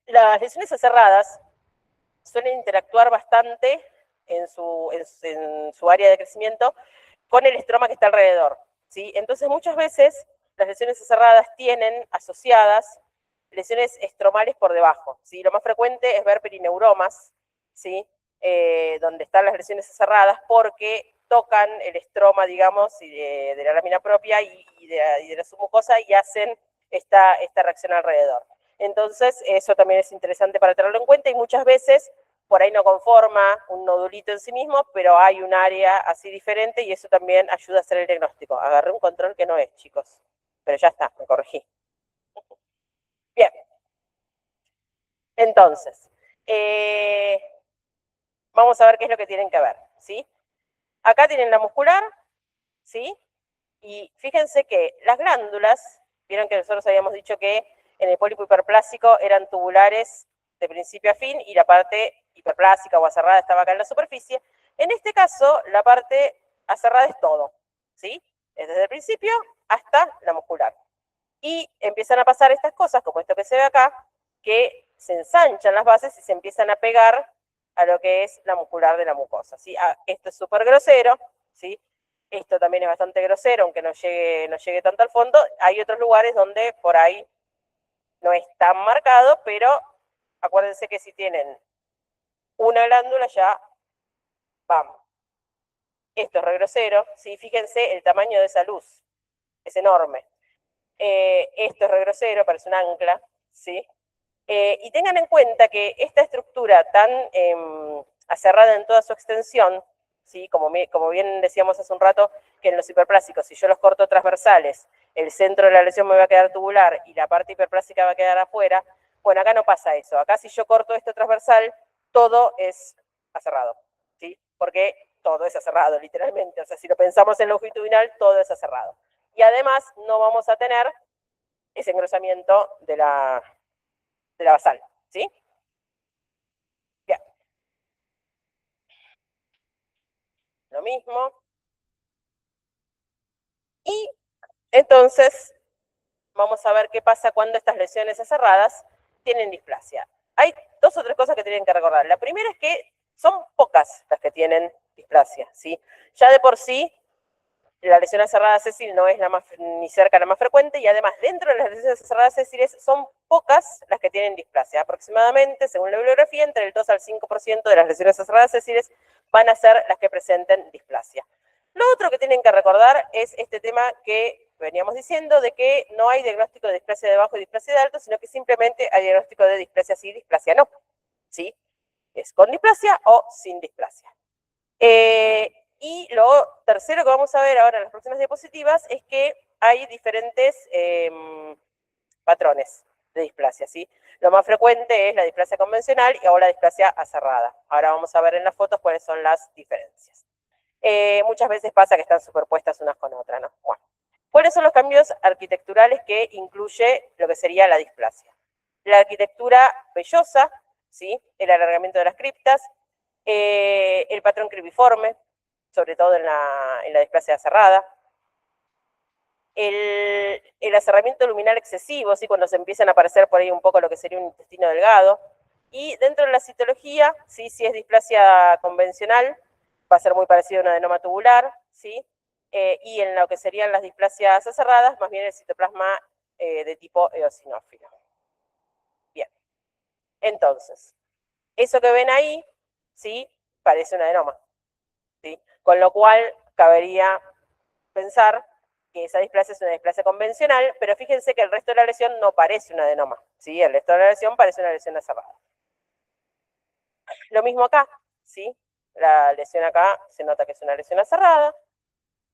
las lesiones cerradas suelen interactuar bastante en su área de crecimiento con el estroma que está alrededor, ¿sí? Entonces muchas veces las lesiones cerradas tienen asociadas lesiones estromales por debajo, ¿sí? Lo más frecuente es ver perineuromas, ¿sí? Donde están las lesiones cerradas, porque tocan el estroma, digamos, y de la lámina propia y de la submucosa y hacen esta reacción alrededor. Entonces, eso también es interesante para tenerlo en cuenta y muchas veces por ahí no conforma un nodulito en sí mismo, pero hay un área así diferente y eso también ayuda a hacer el diagnóstico. Agarré un control que no es, chicos, pero ya está, me corregí. Bien. Entonces, vamos a ver qué es lo que tienen que ver, ¿sí? Acá tienen la muscular, ¿sí? Y fíjense que las glándulas, vieron que nosotros habíamos dicho que en el pólipo hiperplásico eran tubulares de principio a fin y la parte hiperplásica o aserrada estaba acá en la superficie. En este caso, la parte aserrada es todo, ¿sí? Es desde el principio hasta la muscular. Y empiezan a pasar estas cosas, como esto que se ve acá, que se ensanchan las bases y se empiezan a pegar a lo que es la muscular de la mucosa, ¿sí? Esto es súper grosero, ¿sí? Esto también es bastante grosero, aunque no llegue tanto al fondo. Hay otros lugares donde por ahí no es tan marcado, pero acuérdense que si tienen una glándula ya vamos. Esto es re grosero, ¿sí? Fíjense el tamaño de esa luz, es enorme. Esto es re grosero, parece un ancla, ¿sí? Y tengan en cuenta que esta estructura tan aserrada en toda su extensión, ¿sí? Como bien decíamos hace un rato, que en los hiperplásicos, si yo los corto transversales, el centro de la lesión me va a quedar tubular y la parte hiperplásica va a quedar afuera. Bueno, acá no pasa eso. Acá si yo corto esto transversal, todo es aserrado, ¿sí? Porque todo es aserrado, literalmente. O sea, si lo pensamos en longitudinal, todo es aserrado. Y además no vamos a tener ese engrosamiento de la basal, ¿sí? Bien. Lo mismo. Y entonces vamos a ver qué pasa cuando estas lesiones aserradas tienen displasia. Hay dos o tres cosas que tienen que recordar. La primera es que son pocas las que tienen displasia, ¿sí? Ya de por sí, la lesión aserrada sésil no es la más, ni cerca la más frecuente, y además dentro de las lesiones aserradas sésiles son pocas las que tienen displasia. Aproximadamente, según la bibliografía, entre el 2 al 5% de las lesiones aserradas sésiles van a ser las que presenten displasia. Lo otro que tienen que recordar es este tema que veníamos diciendo de que no hay diagnóstico de displasia de bajo y displasia de alto, sino que simplemente hay diagnóstico de displasia sí, displasia no, ¿sí? Es con displasia o sin displasia. Y lo tercero que vamos a ver ahora en las próximas diapositivas es que hay diferentes patrones de displasia, ¿sí? Lo más frecuente es la displasia convencional y ahora la displasia aserrada. Ahora vamos a ver en las fotos cuáles son las diferencias. Muchas veces pasa que están superpuestas unas con otras, ¿no? Bueno, ¿cuáles son los cambios arquitecturales que incluye lo que sería la displasia? La arquitectura vellosa, ¿sí? El alargamiento de las criptas, el patrón cribiforme, sobre todo en la displasia aserrada, el aserramiento luminal excesivo, ¿sí? Cuando se empiezan a aparecer por ahí un poco lo que sería un intestino delgado, y dentro de la citología, ¿sí? Si es displasia convencional, va a ser muy parecido a un adenoma tubular, ¿sí? Y en lo que serían las displasias aserradas, más bien el citoplasma de tipo eosinófilo. Bien, entonces, eso que ven ahí, ¿sí? Parece un adenoma, ¿sí? Con lo cual, cabería pensar que esa displasia es una displasia convencional, pero fíjense que el resto de la lesión no parece un adenoma, ¿sí? El resto de la lesión parece una lesión aserrada. Lo mismo acá, ¿sí? La lesión acá se nota que es una lesión aserrada,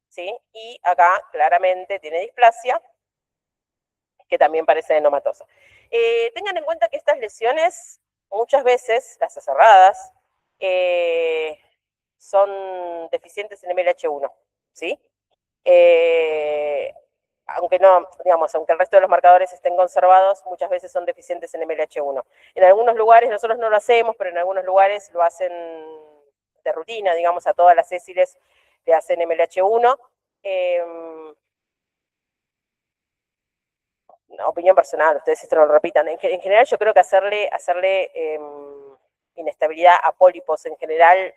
¿sí? Y acá claramente tiene displasia, que también parece adenomatosa. Tengan en cuenta que estas lesiones, muchas veces, las aserradas, son deficientes en MLH1, ¿sí? Aunque no, digamos, aunque el resto de los marcadores estén conservados, muchas veces son deficientes en MLH1. En algunos lugares, nosotros no lo hacemos, pero en algunos lugares lo hacen de rutina, digamos, a todas las sésiles le hacen MLH1. Opinión personal, ustedes esto no lo repitan. En general, yo creo que hacerle inestabilidad a pólipos en general,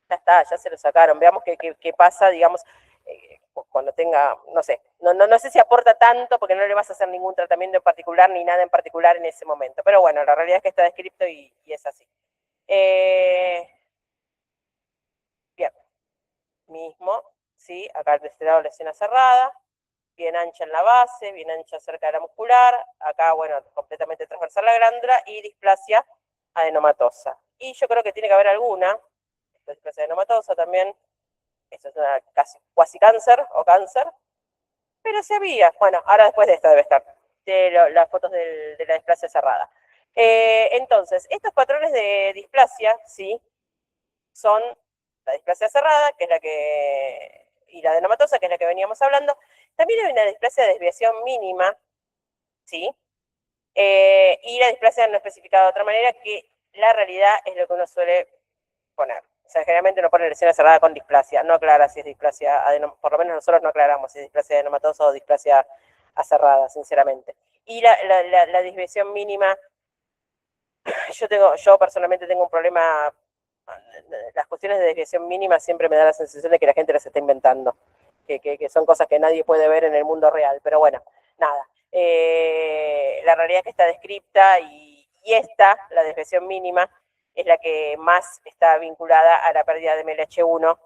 ya está, ya se lo sacaron. Veamos qué pasa, digamos, cuando tenga, no sé, no sé si aporta tanto porque no le vas a hacer ningún tratamiento en particular ni nada en particular en ese momento. Pero bueno, la realidad es que está descrito y es así. Bien. ¿sí? Acá de este lado lesión aserrada, bien ancha en la base, bien ancha cerca de la muscular, acá, bueno, completamente transversal la glándula y displasia adenomatosa. Y yo creo que tiene que haber alguna, displasia adenomatosa también, esto es una cuasi cáncer o cáncer, pero se había, bueno, ahora después de esta debe estar, de las fotos de la displasia cerrada. Entonces, estos patrones de displasia, ¿sí? Son la displasia cerrada, que es la que, y la adenomatosa, que es la que veníamos hablando. También hay una displasia de desviación mínima, ¿sí? Y la displasia no especificada de otra manera, que la realidad es lo que uno suele poner. O sea, generalmente uno pone lesión cerrada con displasia, no aclara si es displasia, por lo menos nosotros no aclaramos si es displasia adenomatosa o displasia aserrada, sinceramente. Y la desviación mínima, yo personalmente tengo un problema, las cuestiones de desviación mínima siempre me da la sensación de que la gente las está inventando, que son cosas que nadie puede ver en el mundo real, pero bueno, nada. La realidad es que está descripta y esta, la desviación mínima, es la que más está vinculada a la pérdida de MLH1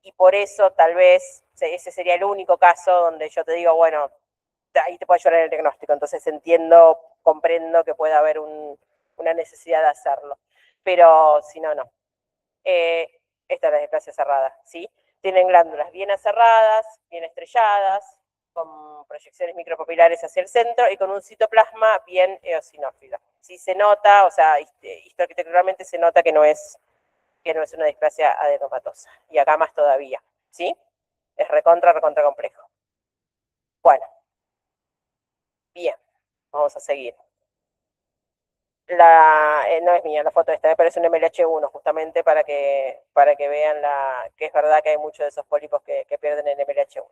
y por eso tal vez ese sería el único caso donde yo te digo, bueno, ahí te puede ayudar en el diagnóstico, entonces comprendo que pueda haber una necesidad de hacerlo, pero si no, no. Esta es la displasia cerrada, ¿sí? Tienen glándulas bien aserradas, bien estrelladas, con proyecciones micropapilares hacia el centro y con un citoplasma bien eosinófilo. Sí se nota, o sea, arquitecturalmente se nota que no es una displasia adenomatosa. Y acá más todavía, ¿sí? Es recontra complejo. Bueno. Bien, vamos a seguir. No es mía la foto esta, pero es un MLH1 justamente para que vean que es verdad que hay muchos de esos pólipos que pierden el MLH1.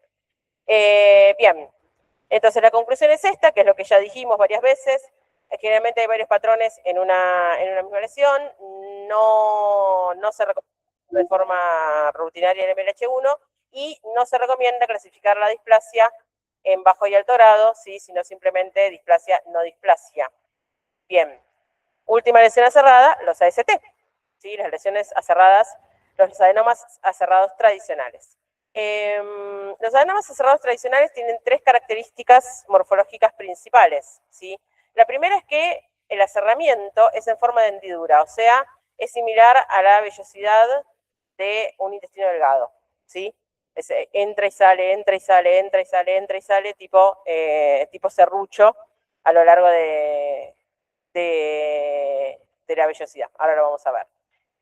Bien, entonces la conclusión es esta, que es lo que ya dijimos varias veces. Generalmente hay varios patrones en una misma lesión, no se recomienda de forma rutinaria el MLH1 y no se recomienda clasificar la displasia en bajo y alto grado, ¿sí? Sino simplemente displasia, no displasia. Bien. Última lesión aserrada, los AST, ¿sí? Las lesiones aserradas, los adenomas aserrados tradicionales. Los adenomas aserrados tradicionales tienen 3 características morfológicas principales, ¿sí? La primera es que el aserramiento es en forma de hendidura, o sea, es similar a la vellosidad de un intestino delgado, ¿sí? Entra y sale, entra y sale, entra y sale, entra y sale, tipo serrucho a lo largo de la vellosidad. Ahora lo vamos a ver.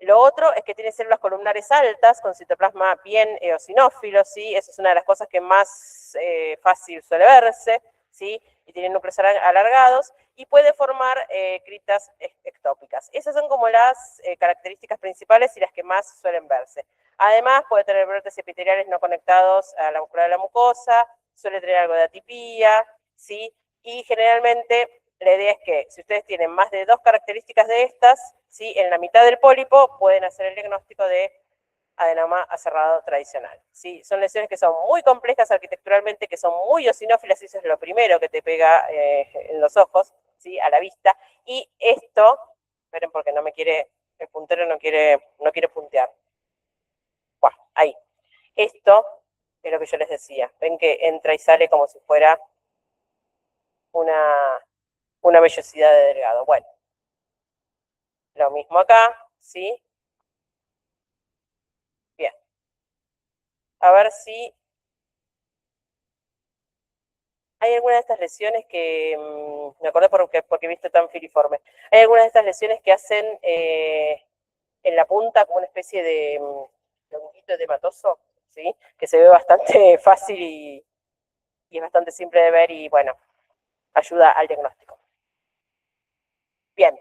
Lo otro es que tiene células columnares altas con citoplasma bien eosinófilo, ¿sí? Esa es una de las cosas que más fácil suele verse, ¿sí? Y tiene núcleos alargados y puede formar criptas ectópicas. Esas son como las características principales y las que más suelen verse. Además, puede tener brotes epiteliales no conectados a la musculatura de la mucosa, suele tener algo de atipía, ¿sí? Y generalmente la idea es que si ustedes tienen más de 2 características de estas, ¿sí? En la mitad del pólipo pueden hacer el diagnóstico de adenoma aserrado tradicional, ¿sí? Son lesiones que son muy complejas arquitecturalmente, que son muy eosinófilas, y eso es lo primero que te pega en los ojos, ¿sí? A la vista. Y esto, esperen porque no me quiere, el puntero no quiere puntear. Bueno, ahí. Esto es lo que yo les decía. Ven que entra y sale como si fuera una vellosidad de delgado. Bueno, lo mismo acá, ¿sí? Bien. A ver si hay alguna de estas lesiones que, me acordé porque he visto tan filiforme, hay algunas de estas lesiones que hacen en la punta como una especie de honguito edematoso, ¿sí? Que se ve bastante fácil y es bastante simple de ver y, bueno, ayuda al diagnóstico. Bien.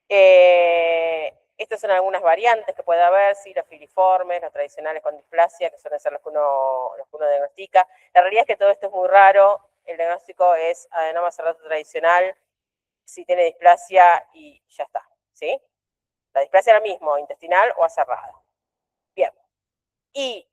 Estas son algunas variantes que puede haber, sí, los filiformes, los tradicionales con displasia, que suelen ser los que uno diagnostica. La realidad es que todo esto es muy raro. El diagnóstico es adenoma aserrado tradicional, si tiene displasia y ya está, ¿sí? La displasia es la misma, intestinal o aserrada. Bien. Y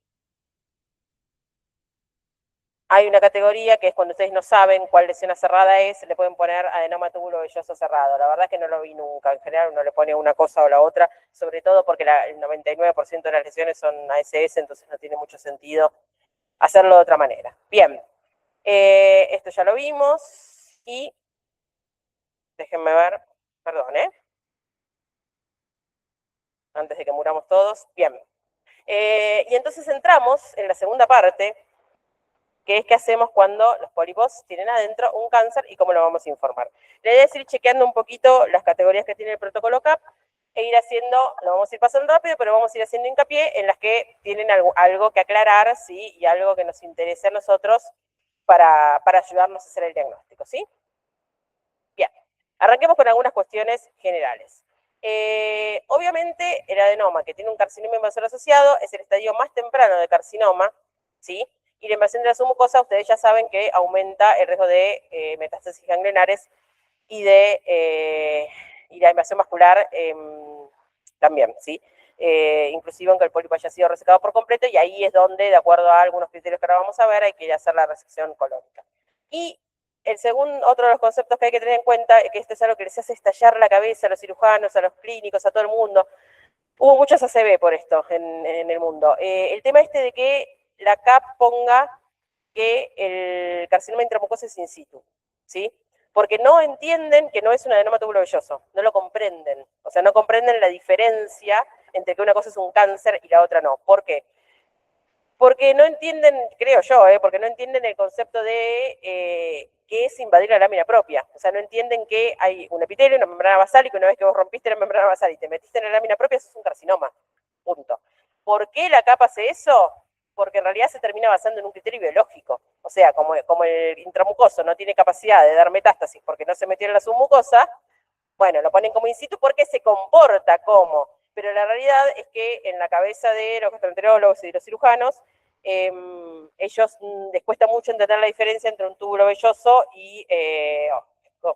hay una categoría que es cuando ustedes no saben cuál lesión aserrada es, le pueden poner adenoma túbulo velloso cerrado. La verdad es que no lo vi nunca. En general uno le pone una cosa o la otra, sobre todo porque el 99% de las lesiones son ASS, entonces no tiene mucho sentido hacerlo de otra manera. Bien, esto ya lo vimos y déjenme ver, perdón, antes de que muramos todos. Bien, y entonces entramos en la segunda parte, que es qué hacemos cuando los pólipos tienen adentro un cáncer y cómo lo vamos a informar. La idea es ir chequeando un poquito las categorías que tiene el protocolo CAP e ir haciendo, lo vamos a ir pasando rápido, pero vamos a ir haciendo hincapié en las que tienen algo que aclarar, ¿sí? Y algo que nos interese a nosotros para ayudarnos a hacer el diagnóstico, ¿sí? Bien, arranquemos con algunas cuestiones generales. Obviamente, el adenoma, que tiene un carcinoma invasor asociado, es el estadio más temprano de carcinoma, ¿sí? Y la invasión de la submucosa, ustedes ya saben que aumenta el riesgo de metástasis ganglionares y de la invasión vascular también, ¿sí? Inclusive aunque el pólipo haya sido resecado por completo, y ahí es donde, de acuerdo a algunos criterios que ahora vamos a ver, hay que ir a hacer la resección colónica. Y el segundo, otro de los conceptos que hay que tener en cuenta es que esto es algo que les hace estallar la cabeza a los cirujanos, a los clínicos, a todo el mundo. Hubo muchos ACV por esto en el mundo. El tema este de que la CAP ponga que el carcinoma intramucoso es in situ, ¿sí? Porque no entienden que no es un adenoma túbulo velloso, no lo comprenden. O sea, no comprenden la diferencia entre que una cosa es un cáncer y la otra no. ¿Por qué? Porque no entienden, creo yo, porque no entienden el concepto de qué es invadir la lámina propia. O sea, no entienden que hay un epitelio, una membrana basal, y que una vez que vos rompiste la membrana basal y te metiste en la lámina propia, eso es un carcinoma. Punto. ¿Por qué la CAP hace eso? Porque en realidad se termina basando en un criterio biológico. O sea, como el intramucoso no tiene capacidad de dar metástasis porque no se metió en la submucosa, bueno, lo ponen como in situ porque se comporta como. Pero la realidad es que en la cabeza de los gastroenterólogos y de los cirujanos, ellos les cuesta mucho entender la diferencia entre un túbulo velloso y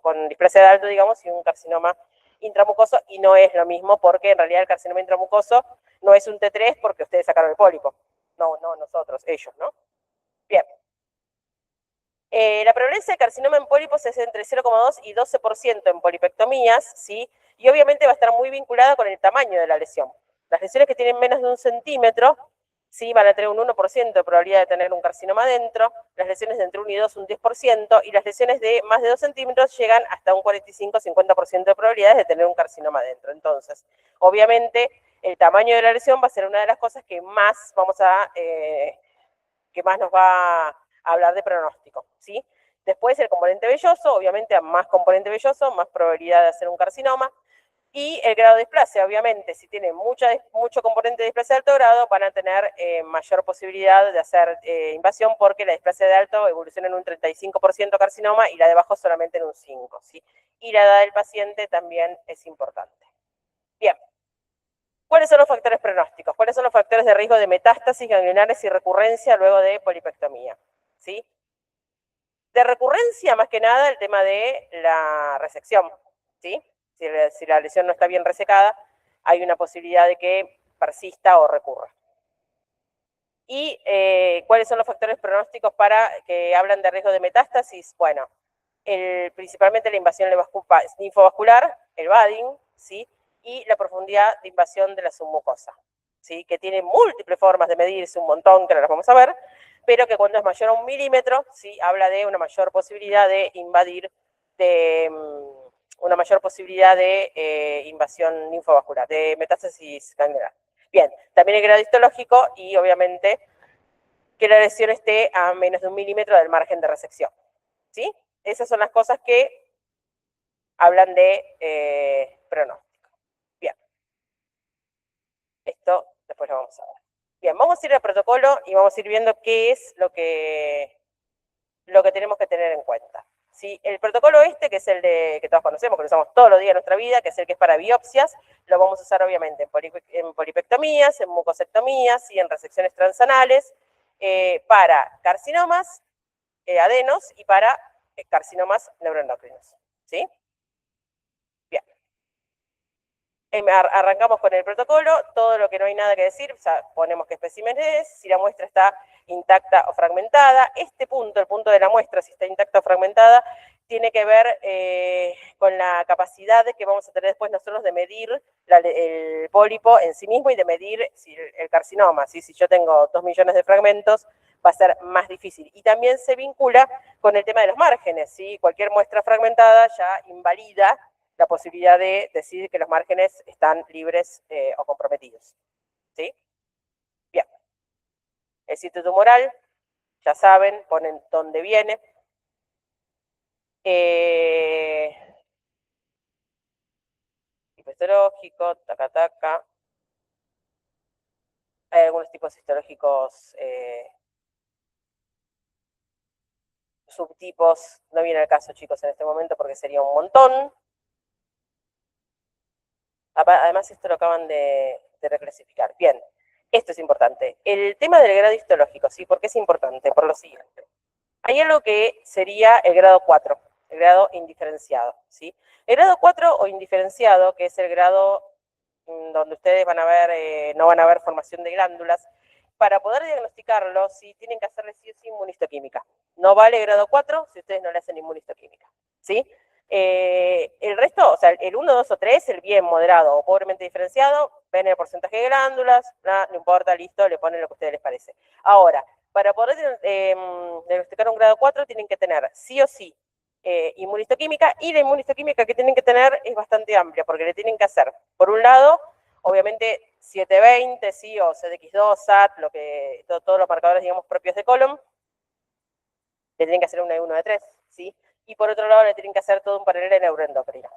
con displasia de Alto, digamos, y un carcinoma intramucoso, y no es lo mismo porque en realidad el carcinoma intramucoso no es un T3 porque ustedes sacaron el pólipo. No, nosotros, ellos, ¿no? Bien. La prevalencia de carcinoma en pólipos es entre 0,2 y 12% en polipectomías, ¿sí? Y obviamente va a estar muy vinculada con el tamaño de la lesión. Las lesiones que tienen menos de 1 centímetro, sí, van a tener un 1% de probabilidad de tener un carcinoma adentro, las lesiones de entre 1 y 2 un 10%, y las lesiones de más de 2 centímetros llegan hasta un 45-50% de probabilidades de tener un carcinoma adentro. Entonces, obviamente, el tamaño de la lesión va a ser una de las cosas que más que más nos va a hablar de pronóstico, ¿sí? Después el componente velloso, obviamente a más componente velloso, más probabilidad de hacer un carcinoma. Y el grado de displasia, obviamente, si tienen mucho componente de displasia de alto grado, van a tener mayor posibilidad de hacer invasión porque la displasia de alto evoluciona en un 35% carcinoma y la de bajo solamente en un 5%, ¿sí? Y la edad del paciente también es importante. Bien. ¿Cuáles son los factores pronósticos? ¿Cuáles son los factores de riesgo de metástasis ganglionares y recurrencia luego de polipectomía? ¿Sí? De recurrencia, más que nada, el tema de la resección, ¿sí? Si la lesión no está bien resecada, hay una posibilidad de que persista o recurra. ¿Y cuáles son los factores pronósticos para que hablan de riesgo de metástasis? Bueno, principalmente la invasión linfovascular, el budding, ¿sí? Y la profundidad de invasión de la submucosa, ¿sí? Que tiene múltiples formas de medirse, un montón, que ahora las vamos a ver, pero que cuando es mayor a 1 milímetro, ¿sí? Habla de una mayor posibilidad de invadir, una mayor posibilidad de invasión linfovascular, de metástasis ganglionar. Bien, también el grado histológico y obviamente que la lesión esté a menos de 1 milímetro del margen de resección, ¿sí? Esas son las cosas que hablan de pronóstico. Bien. Esto después lo vamos a ver. Bien, vamos a ir al protocolo y vamos a ir viendo qué es lo que tenemos que tener en cuenta. ¿Sí? El protocolo que es el que todos conocemos, que lo usamos todos los días de nuestra vida, que es el que es para biopsias, lo vamos a usar obviamente en polipectomías, en mucosectomías y en resecciones transanales, para carcinomas, adenos y para carcinomas neuroendocrinos. ¿Sí? Bien. Arrancamos con el protocolo, todo lo que no hay nada que decir, o sea, ponemos qué espécimen es, si la muestra está intacta o fragmentada. Este punto, el punto de la muestra, si está intacta o fragmentada, tiene que ver con la capacidad que vamos a tener después nosotros de medir el pólipo en sí mismo y de medir el carcinoma. ¿Sí? Si yo tengo 2 millones de fragmentos, va a ser más difícil. Y también se vincula con el tema de los márgenes, ¿sí? Cualquier muestra fragmentada ya invalida la posibilidad de decir que los márgenes están libres o comprometidos, ¿sí? Bien. El sitio tumoral, ya saben, ponen dónde viene. Tipo histológico, taca, taca. Hay algunos tipos histológicos, subtipos, no viene al caso, chicos, en este momento porque sería un montón. Además, esto lo acaban de reclasificar. Bien, esto es importante. El tema del grado histológico, ¿sí? ¿Por qué es importante? Por lo siguiente. Hay algo que sería el grado 4, el grado indiferenciado, ¿sí? El grado 4 o indiferenciado, que es el grado donde ustedes van a ver, no van a ver formación de glándulas, para poder diagnosticarlo, sí, tienen que hacerle sí o sí inmunistoquímica. No vale grado 4 si ustedes no le hacen inmunistoquímica, ¿sí? El resto, o sea, el 1, 2 o 3, el bien moderado o pobremente diferenciado, ven el porcentaje de glándulas, no importa, listo, le ponen lo que a ustedes les parece. Ahora, para poder diagnosticar un grado 4 tienen que tener sí o sí inmunistoquímica, y la inmunistoquímica que tienen que tener es bastante amplia, porque le tienen que hacer, por un lado, obviamente 720, sí, o CDX2, SAT, todos los marcadores, digamos, propios de colon, le tienen que hacer una de 1 de 3, ¿sí? Y por otro lado le tienen que hacer todo un panel de neuroendocrina,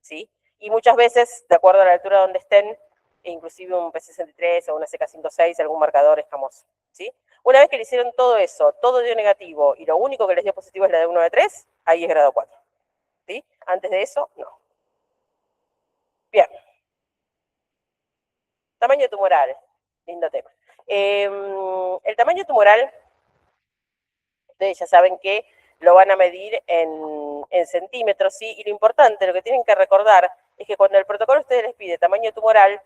¿sí? Y muchas veces, de acuerdo a la altura donde estén, inclusive un P63 o una CK56, algún marcador escamoso, ¿sí? Una vez que le hicieron todo eso, todo dio negativo, y lo único que les dio positivo es la de 1 de 3, ahí es grado 4, ¿sí? Antes de eso, no. Bien. Tamaño tumoral, lindo tema. El tamaño tumoral, ustedes ya saben que lo van a medir en centímetros, ¿sí? Y lo importante, lo que tienen que recordar, es que cuando el protocolo a ustedes les pide tamaño tumoral,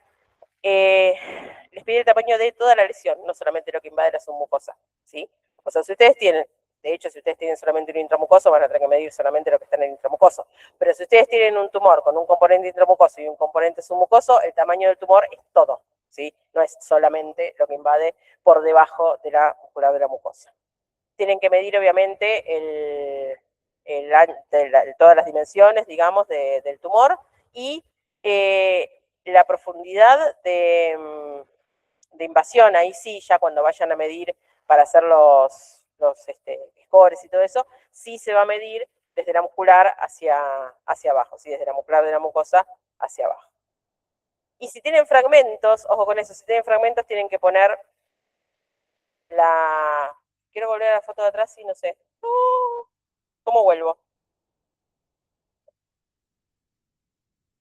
les pide el tamaño de toda la lesión, no solamente lo que invade la submucosa, ¿sí? O sea, si ustedes tienen, de hecho, si ustedes tienen solamente un intramucoso, van a tener que medir solamente lo que está en el intramucoso. Pero si ustedes tienen un tumor con un componente intramucoso y un componente submucoso, el tamaño del tumor es todo, ¿sí? No es solamente lo que invade por debajo de la musculatura mucosa. Tienen que medir, obviamente, todas las dimensiones, digamos, del tumor, y la profundidad de invasión, ahí sí, ya cuando vayan a medir para hacer los scores y todo eso, sí se va a medir desde la muscular hacia abajo, ¿sí? Desde la muscular de la mucosa hacia abajo. Y si tienen fragmentos, ojo con eso, si tienen fragmentos tienen que poner la... Quiero volver a la foto de atrás y no sé. ¿Cómo vuelvo?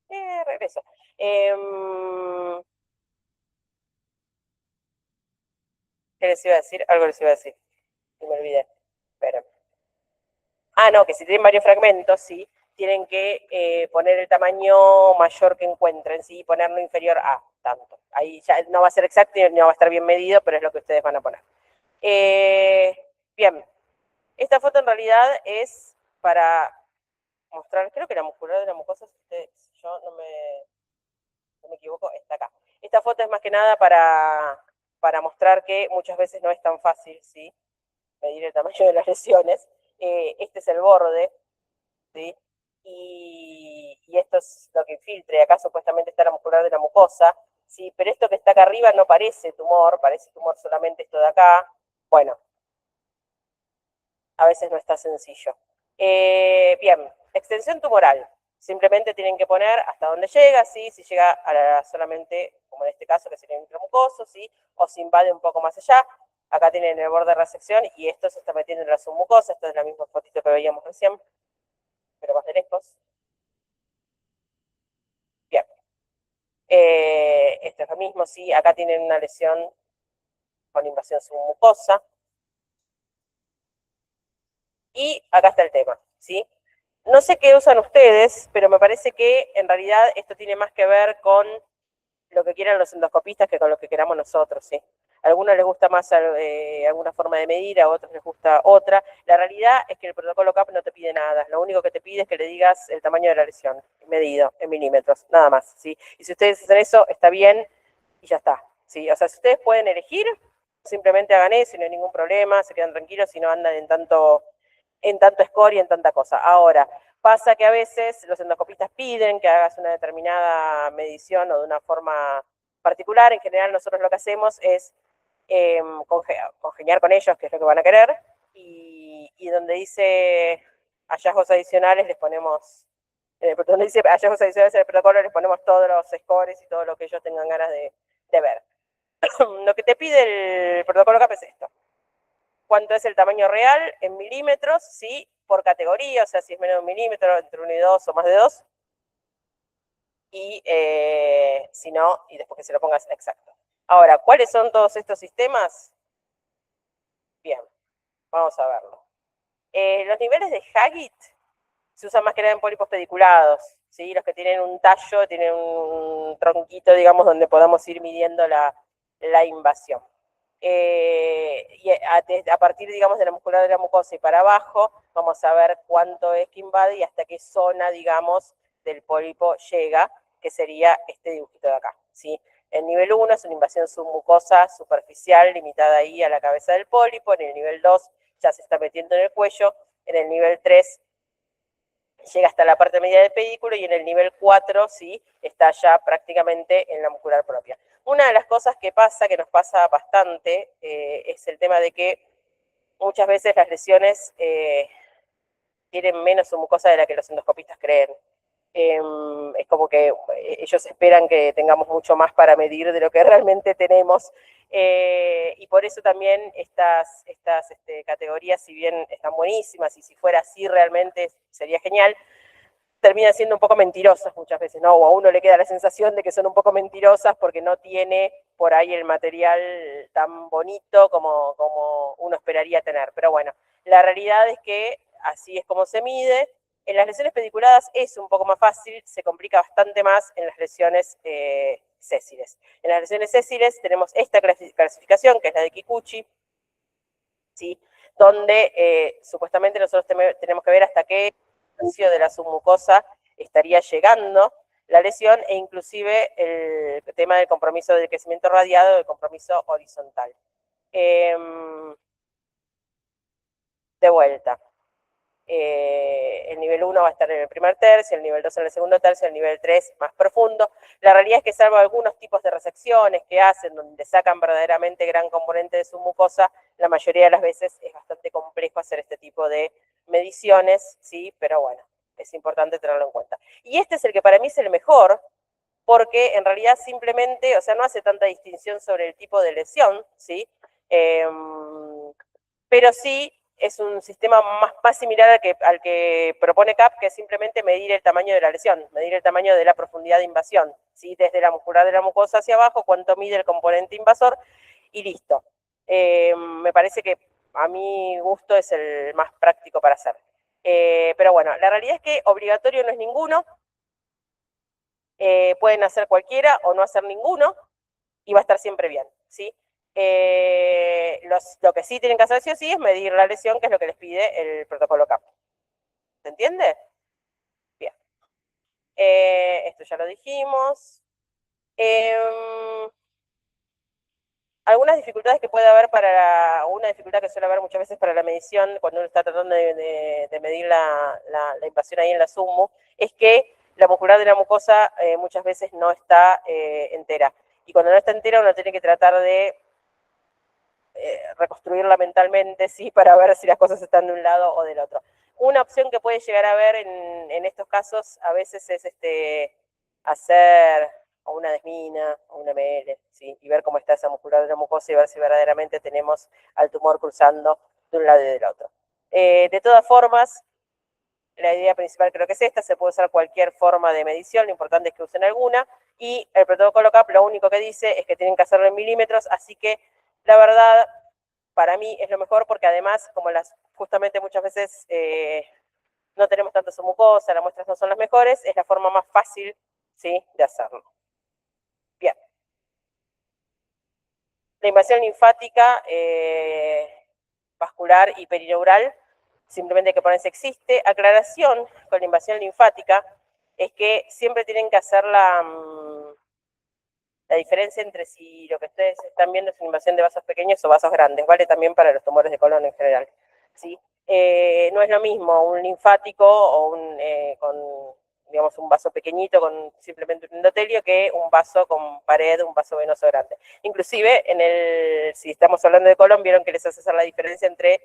Regreso. ¿Qué les iba a decir? Algo les iba a decir. Y me olvidé. Espera. Ah, no, que si tienen varios fragmentos, sí, tienen que poner el tamaño mayor que encuentren, sí, y ponerlo inferior a tanto. Ahí ya no va a ser exacto y no va a estar bien medido, pero es lo que ustedes van a poner. Bien, esta foto en realidad es para mostrar, creo que la muscular de la mucosa, si yo no me equivoco, está acá. Esta foto es más que nada para mostrar que muchas veces no es tan fácil, ¿sí? Medir el tamaño de las lesiones. Este es el borde, ¿sí? Y esto es lo que infiltra, y acá supuestamente está la muscular de la mucosa, ¿sí? Pero esto que está acá arriba no parece tumor, parece tumor solamente esto de acá. Bueno, a veces no está sencillo. Bien, extensión tumoral. Simplemente tienen que poner hasta dónde llega, ¿sí? Si llega a solamente, como en este caso, que sería el intramucoso, ¿sí? O si invade un poco más allá. Acá tienen el borde de resección y esto se está metiendo en la submucosa. Esto es la misma fotito que veíamos recién, pero más de lejos. Bien. Esto es lo mismo, ¿sí? Acá tienen una lesión con invasión submucosa. Y acá está el tema, ¿sí? No sé qué usan ustedes, pero me parece que en realidad esto tiene más que ver con lo que quieran los endoscopistas que con lo que queramos nosotros, ¿sí? A algunos les gusta más alguna forma de medir, a otros les gusta otra. La realidad es que el protocolo CAP no te pide nada. Lo único que te pide es que le digas el tamaño de la lesión, medido en milímetros, nada más, ¿sí? Y si ustedes hacen eso, está bien y ya está, ¿sí? O sea, si ustedes pueden elegir, simplemente hagan eso y no hay ningún problema, se quedan tranquilos y no andan en tanto score y en tanta cosa. Ahora, pasa que a veces los endoscopistas piden que hagas una determinada medición o de una forma particular. En general, nosotros lo que hacemos es congeniar con ellos, que es lo que van a querer, y donde dice hallazgos adicionales les ponemos, donde dice hallazgos adicionales en el protocolo les ponemos todos los scores y todo lo que ellos tengan ganas de ver. Lo que te pide el protocolo CAP es esto. ¿Cuánto es el tamaño real en milímetros? Sí, por categoría, o sea, si es menos de 1 milímetro, entre 1 y 2 o más de 2. Y si no, y después que se lo pongas exacto. Ahora, ¿cuáles son todos estos sistemas? Bien, vamos a verlo. Los niveles de Haggit se usan más que nada en pólipos pediculados, ¿sí? Los que tienen un tallo, tienen un tronquito, digamos, donde podamos ir midiendo la invasión. Y a partir, digamos, de la muscular de la mucosa y para abajo, vamos a ver cuánto es que invade y hasta qué zona, digamos, del pólipo llega, que sería este dibujito de acá, ¿sí? El nivel 1 es una invasión submucosa superficial, limitada ahí a la cabeza del pólipo. En el nivel 2 ya se está metiendo en el cuello. En el nivel 3 llega hasta la parte media del pedículo y en el nivel 4, ¿sí? Está ya prácticamente en la muscular propia. Una de las cosas que pasa, que nos pasa bastante, es el tema de que muchas veces las lesiones tienen menos mucosa de la que los endoscopistas creen. Es como que ellos esperan que tengamos mucho más para medir de lo que realmente tenemos. Y por eso también estas categorías, si bien están buenísimas y si fuera así realmente sería genial, terminan siendo un poco mentirosas muchas veces, ¿no? O a uno le queda la sensación de que son un poco mentirosas porque no tiene por ahí el material tan bonito como uno esperaría tener. Pero bueno, la realidad es que así es como se mide. En las lesiones pediculadas es un poco más fácil, se complica bastante más en las lesiones sésiles. En las lesiones sésiles tenemos esta clasificación, que es la de Kikuchi, ¿sí? Donde supuestamente nosotros tenemos que ver hasta qué de la submucosa estaría llegando la lesión e inclusive el tema del compromiso del crecimiento radiado, del compromiso horizontal. De vuelta. El nivel 1 va a estar en el primer tercio, el nivel 2 en el segundo tercio, el nivel 3 más profundo. La realidad es que salvo algunos tipos de resecciones que hacen, donde sacan verdaderamente gran componente de su mucosa, la mayoría de las veces es bastante complejo hacer este tipo de mediciones, ¿sí? Pero bueno, es importante tenerlo en cuenta. Y este es el que para mí es el mejor, porque en realidad simplemente, o sea, no hace tanta distinción sobre el tipo de lesión, ¿sí? Pero sí es un sistema más similar al que propone CAP, que es simplemente medir el tamaño de la lesión, medir el tamaño de la profundidad de invasión, ¿sí? Desde la muscular de la mucosa hacia abajo, cuánto mide el componente invasor, y listo. Me parece que a mi gusto es el más práctico para hacer. Pero bueno, la realidad es que obligatorio no es ninguno, pueden hacer cualquiera o no hacer ninguno, y va a estar siempre bien, ¿sí? Lo que sí tienen que hacer sí o sí es medir la lesión, que es lo que les pide el protocolo CAP. ¿Se entiende? Bien. Esto ya lo dijimos. Algunas dificultades que puede haber una dificultad que suele haber muchas veces para la medición, cuando uno está tratando de medir la invasión ahí en la sumo, es que la muscular de la mucosa muchas veces no está entera. Y cuando no está entera uno tiene que tratar de reconstruirla mentalmente, ¿sí? Para ver si las cosas están de un lado o del otro. Una opción que puede llegar a ver en estos casos a veces es hacer o una desmina o una ML, ¿sí? Y ver cómo está esa muscular de la mucosa y ver si verdaderamente tenemos al tumor cruzando de un lado y del otro. De todas formas, la idea principal creo que es esta, se puede usar cualquier forma de medición, lo importante es que usen alguna, y el protocolo CAP lo único que dice es que tienen que hacerlo en milímetros, así que la verdad, para mí es lo mejor porque además, como justamente muchas veces no tenemos tanto su mucosa, las muestras no son las mejores, es la forma más fácil, ¿sí? De hacerlo. Bien. La invasión linfática vascular y perineural, simplemente hay que ponerse existe. Aclaración con la invasión linfática es que siempre tienen que hacerla la diferencia entre si lo que ustedes están viendo es una invasión de vasos pequeños o vasos grandes, vale también para los tumores de colon en general, ¿sí? No es lo mismo un linfático o con, digamos, un vaso pequeñito con simplemente un endotelio que un vaso con pared, un vaso venoso grande. Inclusive, si estamos hablando de colon, vieron que les hace hacer la diferencia entre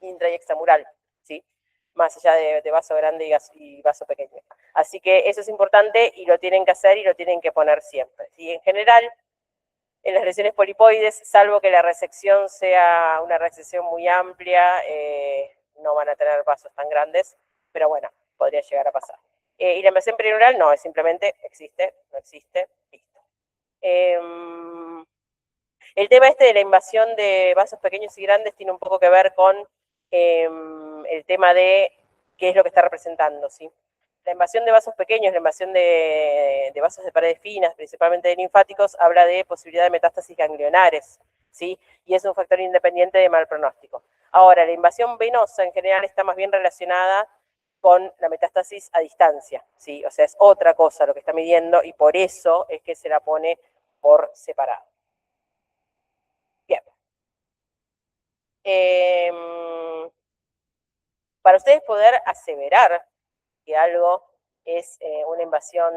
intra y extramural, ¿sí? Más allá de vaso grande y vaso pequeño. Así que eso es importante y lo tienen que hacer y lo tienen que poner siempre, ¿sí? En general, en las lesiones polipoides, salvo que la resección sea una resección muy amplia, no van a tener vasos tan grandes, pero bueno, podría llegar a pasar. Y la invasión perineural no, es simplemente existe, no existe, listo. El tema de la invasión de vasos pequeños y grandes tiene un poco que ver con el tema de qué es lo que está representando, ¿sí? La invasión de vasos pequeños, la invasión de vasos de paredes finas, principalmente de linfáticos, habla de posibilidad de metástasis ganglionares, ¿sí? Y es un factor independiente de mal pronóstico. Ahora, la invasión venosa en general está más bien relacionada con la metástasis a distancia, ¿sí? O sea, es otra cosa lo que está midiendo y por eso es que se la pone por separado. Bien. Para ustedes poder aseverar que algo es una invasión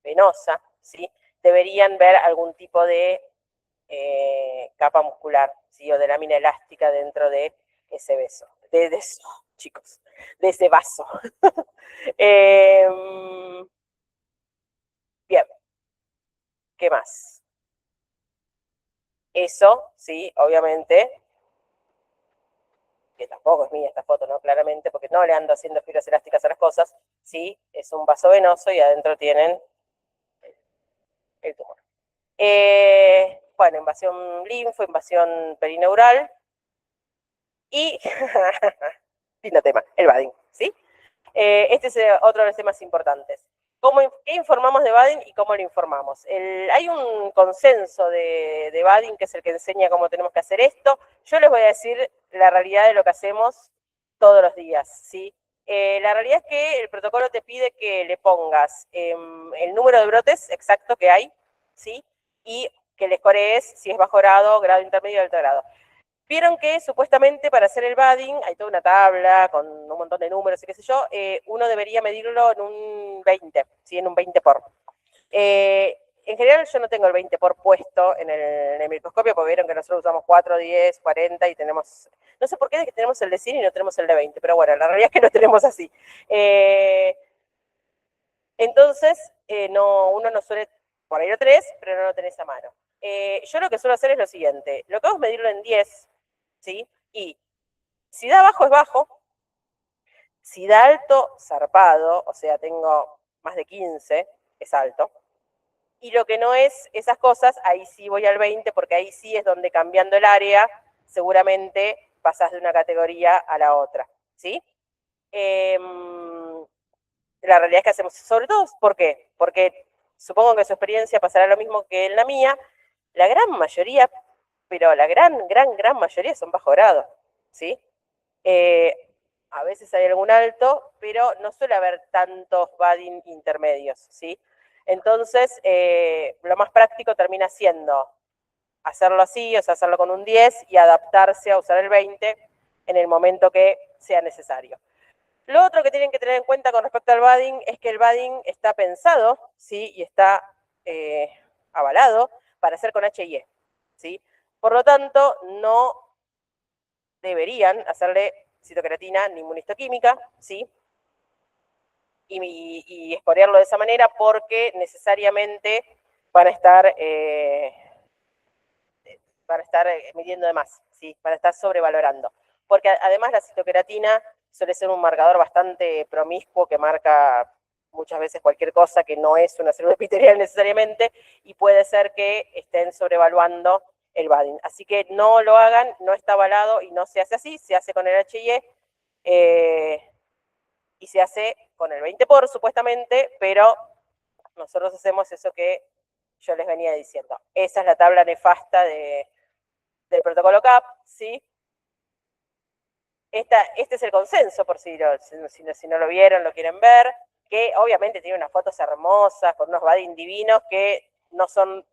venosa, ¿sí? Deberían ver algún tipo de capa muscular, ¿sí? O de lámina elástica dentro de ese beso, de eso, chicos, de ese vaso. Bien, ¿qué más? Eso, sí, obviamente, que tampoco es mía esta foto, ¿no? Claramente, porque no le ando haciendo fibras elásticas a las cosas, sí, es un vaso venoso y adentro tienen el tumor. Bueno, invasión linfo, invasión perineural y, lindo tema, el Badin, ¿sí? Este es otro de los temas importantes. ¿Qué informamos de Badin y cómo lo informamos? Hay un consenso de Badin, que es el que enseña cómo tenemos que hacer esto. Yo les voy a decir la realidad de lo que hacemos todos los días, ¿sí? La realidad es que el protocolo te pide que le pongas el número de brotes exacto que hay, ¿sí? Y que le escorees si es bajo grado, grado intermedio o alto grado. Vieron que supuestamente para hacer el Badin hay toda una tabla con un montón de números y qué sé yo, uno debería medirlo en un 20, ¿sí? En un 20 por. En general yo no tengo el 20 por puesto en el microscopio, porque vieron que nosotros usamos 4, 10, 40 y tenemos, no sé por qué es que tenemos el de 100 y no tenemos el de 20, pero bueno, la realidad es que lo tenemos así. Entonces, uno no suele, por ahí lo tenés, pero no lo tenés a mano. Yo lo que suelo hacer es lo siguiente, lo que hago es medirlo en 10, ¿sí? Y si da bajo es bajo, si da alto, zarpado, o sea, tengo más de 15, es alto. Y lo que no es esas cosas, ahí sí voy al 20, porque ahí sí es donde cambiando el área, seguramente pasas de una categoría a la otra, ¿sí? La realidad es que hacemos, sobre todo, ¿por qué? Porque supongo que en su experiencia pasará lo mismo que en la mía, la gran mayoría, pero la gran mayoría son bajo grado, ¿sí? A veces hay algún alto, pero no suele haber tantos Badin intermedios, ¿sí? Entonces, lo más práctico termina siendo hacerlo así, o sea, hacerlo con un 10 y adaptarse a usar el 20 en el momento que sea necesario. Lo otro que tienen que tener en cuenta con respecto al Badin es que el Badin está pensado, ¿sí? Y está avalado para hacer con HIE, ¿sí? Por lo tanto, no deberían hacerle citocreatina ni inmunistoquímica, ¿sí? Y esporearlo de esa manera porque necesariamente van a estar midiendo de más, ¿sí? Van a estar sobrevalorando. Porque además la citocreatina suele ser un marcador bastante promiscuo que marca muchas veces cualquier cosa que no es una célula epitelial necesariamente y puede ser que estén sobrevaluando el Badin. Así que no lo hagan, no está avalado y no se hace así, se hace con el HIE y se hace con el 20 por supuestamente, pero nosotros hacemos eso que yo les venía diciendo. Esa es la tabla nefasta del protocolo CAP, ¿sí? Este es el consenso, por si no lo vieron, lo quieren ver. que obviamente tiene unas fotos hermosas, con unos badding divinos que no son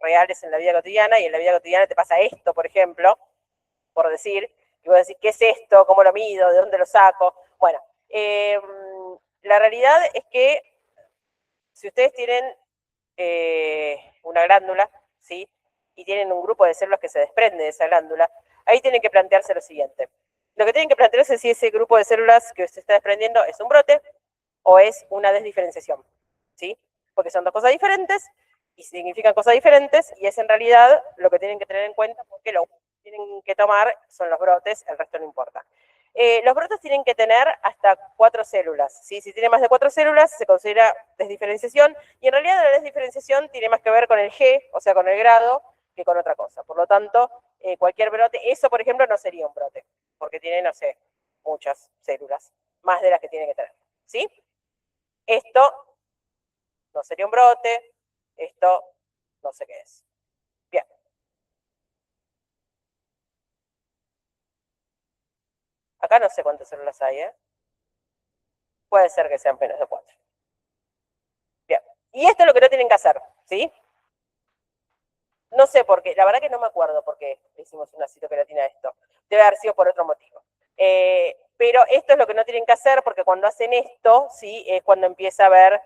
reales en la vida cotidiana, y en la vida cotidiana te pasa esto, por ejemplo, por decir, y vos decís, ¿qué es esto? ¿Cómo lo mido? ¿De dónde lo saco? Bueno, la realidad es que si ustedes tienen una glándula, ¿sí? Y tienen un grupo de células que se desprende de esa glándula, ahí tienen que plantearse lo siguiente. Lo que tienen que plantearse es si ese grupo de células que se está desprendiendo es un brote o es una desdiferenciación, ¿sí? Porque son dos cosas diferentes y significan cosas diferentes, y es en realidad lo que tienen que tener en cuenta, porque lo que tienen que tomar son los brotes, el resto no importa. Los brotes tienen que tener hasta 4 células, ¿sí? Si tiene más de 4 células se considera desdiferenciación, y en realidad la desdiferenciación tiene más que ver con el G, o sea, con el grado, que con otra cosa. Por lo tanto, cualquier brote, eso por ejemplo no sería un brote, porque tiene, no sé, muchas células, más de las que tiene que tener, ¿sí? Esto no sería un brote, esto no sé qué es. Bien. Acá no sé cuántas células hay, ¿eh? Puede ser que sean menos de 4. Bien. Y esto es lo que no tienen que hacer, ¿sí? No sé por qué, la verdad que no me acuerdo por qué hicimos una citoqueratina a esto. Debe haber sido por otro motivo. Pero esto es lo que no tienen que hacer, porque cuando hacen esto, ¿sí? Es cuando empieza a haber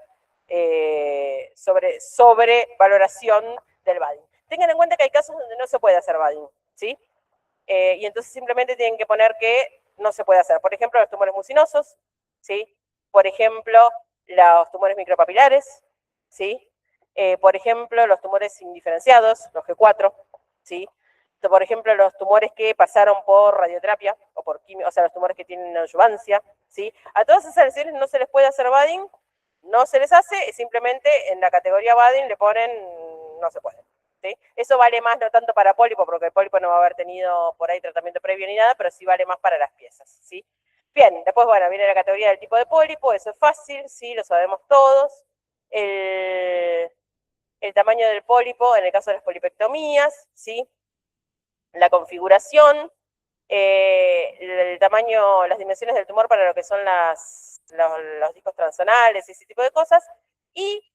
sobrevaloración del budding. Tengan en cuenta que hay casos donde no se puede hacer budding, ¿sí? Y entonces simplemente tienen que poner que no se puede hacer. Por ejemplo, los tumores mucinosos, ¿sí? Por ejemplo, los tumores micropapilares, ¿sí? Por ejemplo, los tumores indiferenciados, los G4, ¿sí? Por ejemplo, los tumores que pasaron por radioterapia o por quimio, o sea, los tumores que tienen adyuvancia, ¿sí? A todas esas lesiones no se les puede hacer budding, no se les hace, simplemente en la categoría budding le ponen no se puede. ¿Sí? Eso vale más no tanto para pólipo, porque el pólipo no va a haber tenido por ahí tratamiento previo ni nada, pero sí vale más para las piezas, ¿sí? Bien, después, bueno, viene la categoría del tipo de pólipo, eso es fácil, sí, lo sabemos todos. El tamaño del pólipo en el caso de las polipectomías, ¿sí? La configuración, el tamaño, las dimensiones del tumor para lo que son los discos transzonales y ese tipo de cosas, y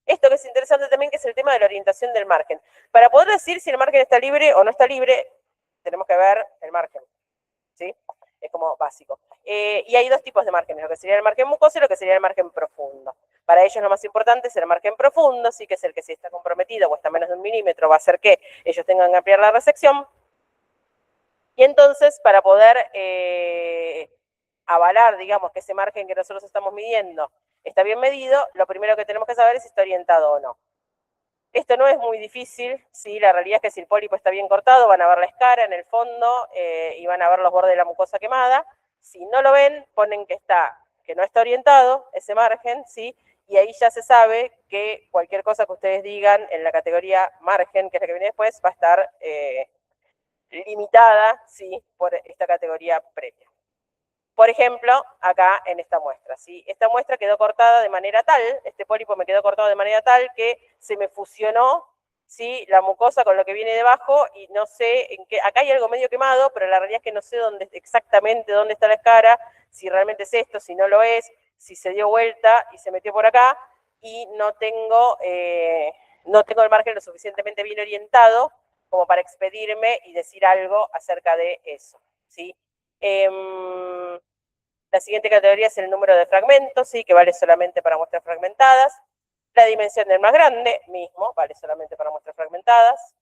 esto que es interesante también, que es el tema de la orientación del margen. Para poder decir si el margen está libre o no está libre, tenemos que ver el margen, ¿sí? Es como básico. Y hay dos tipos de márgenes, lo que sería el margen mucoso y lo que sería el margen profundo. Para ellos lo más importante es el margen profundo, sí, que es el que si está comprometido o está menos de 1 milímetro va a hacer que ellos tengan que ampliar la resección. Y entonces, para poder avalar, digamos, que ese margen que nosotros estamos midiendo está bien medido, lo primero que tenemos que saber es si está orientado o no. Esto no es muy difícil, ¿sí? La realidad es que si el pólipo está bien cortado, van a ver la escara en el fondo y van a ver los bordes de la mucosa quemada. Si no lo ven, ponen que no está orientado ese margen, ¿sí? Y ahí ya se sabe que cualquier cosa que ustedes digan en la categoría margen, que es la que viene después, va a estar limitada, ¿sí? Por esta categoría previa. Por ejemplo, acá en esta muestra, ¿sí? Esta muestra quedó cortada de manera tal, este pólipo me quedó cortado de manera tal que se me fusionó, ¿sí? La mucosa con lo que viene debajo, y no sé en qué, acá hay algo medio quemado, pero la realidad es que no sé exactamente dónde está la escara, si realmente es esto, si no lo es, si se dio vuelta y se metió por acá, y no tengo el margen lo suficientemente bien orientado como para expedirme y decir algo acerca de eso, ¿sí? La siguiente categoría es el número de fragmentos, ¿sí? Que vale solamente para muestras fragmentadas. La dimensión del más grande, mismo, vale solamente para muestras fragmentadas.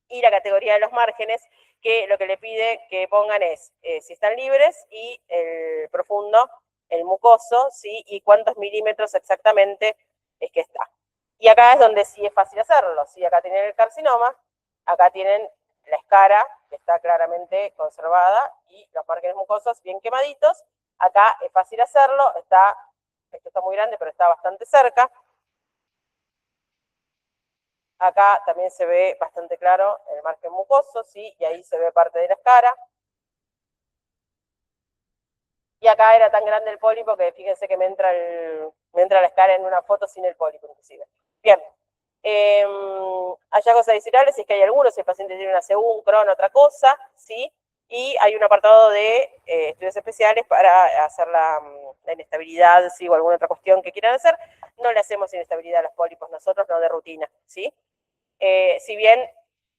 Y la categoría de los márgenes, que lo que le pide que pongan es si están libres, y el profundo, el mucoso, ¿sí? Y cuántos milímetros exactamente es que está. Y acá es donde sí es fácil hacerlo, ¿sí? Acá tienen el carcinoma, acá tienen la escara, que está claramente conservada, y los márgenes mucosos bien quemaditos. Acá es fácil hacerlo, esto está muy grande, pero está bastante cerca. Acá también se ve bastante claro el margen mucoso, ¿sí? Y ahí se ve parte de la escara. Y acá era tan grande el pólipo que fíjense que me entra la escara en una foto sin el pólipo, inclusive. Bien. Hallazgos adicionales, si es que hay algunos, si el paciente tiene una según, Crohn, otra cosa, ¿sí? Y hay un apartado de estudios especiales para hacer la inestabilidad, ¿sí? O alguna otra cuestión que quieran hacer, no le hacemos inestabilidad a los pólipos nosotros, no de rutina, ¿sí? Si bien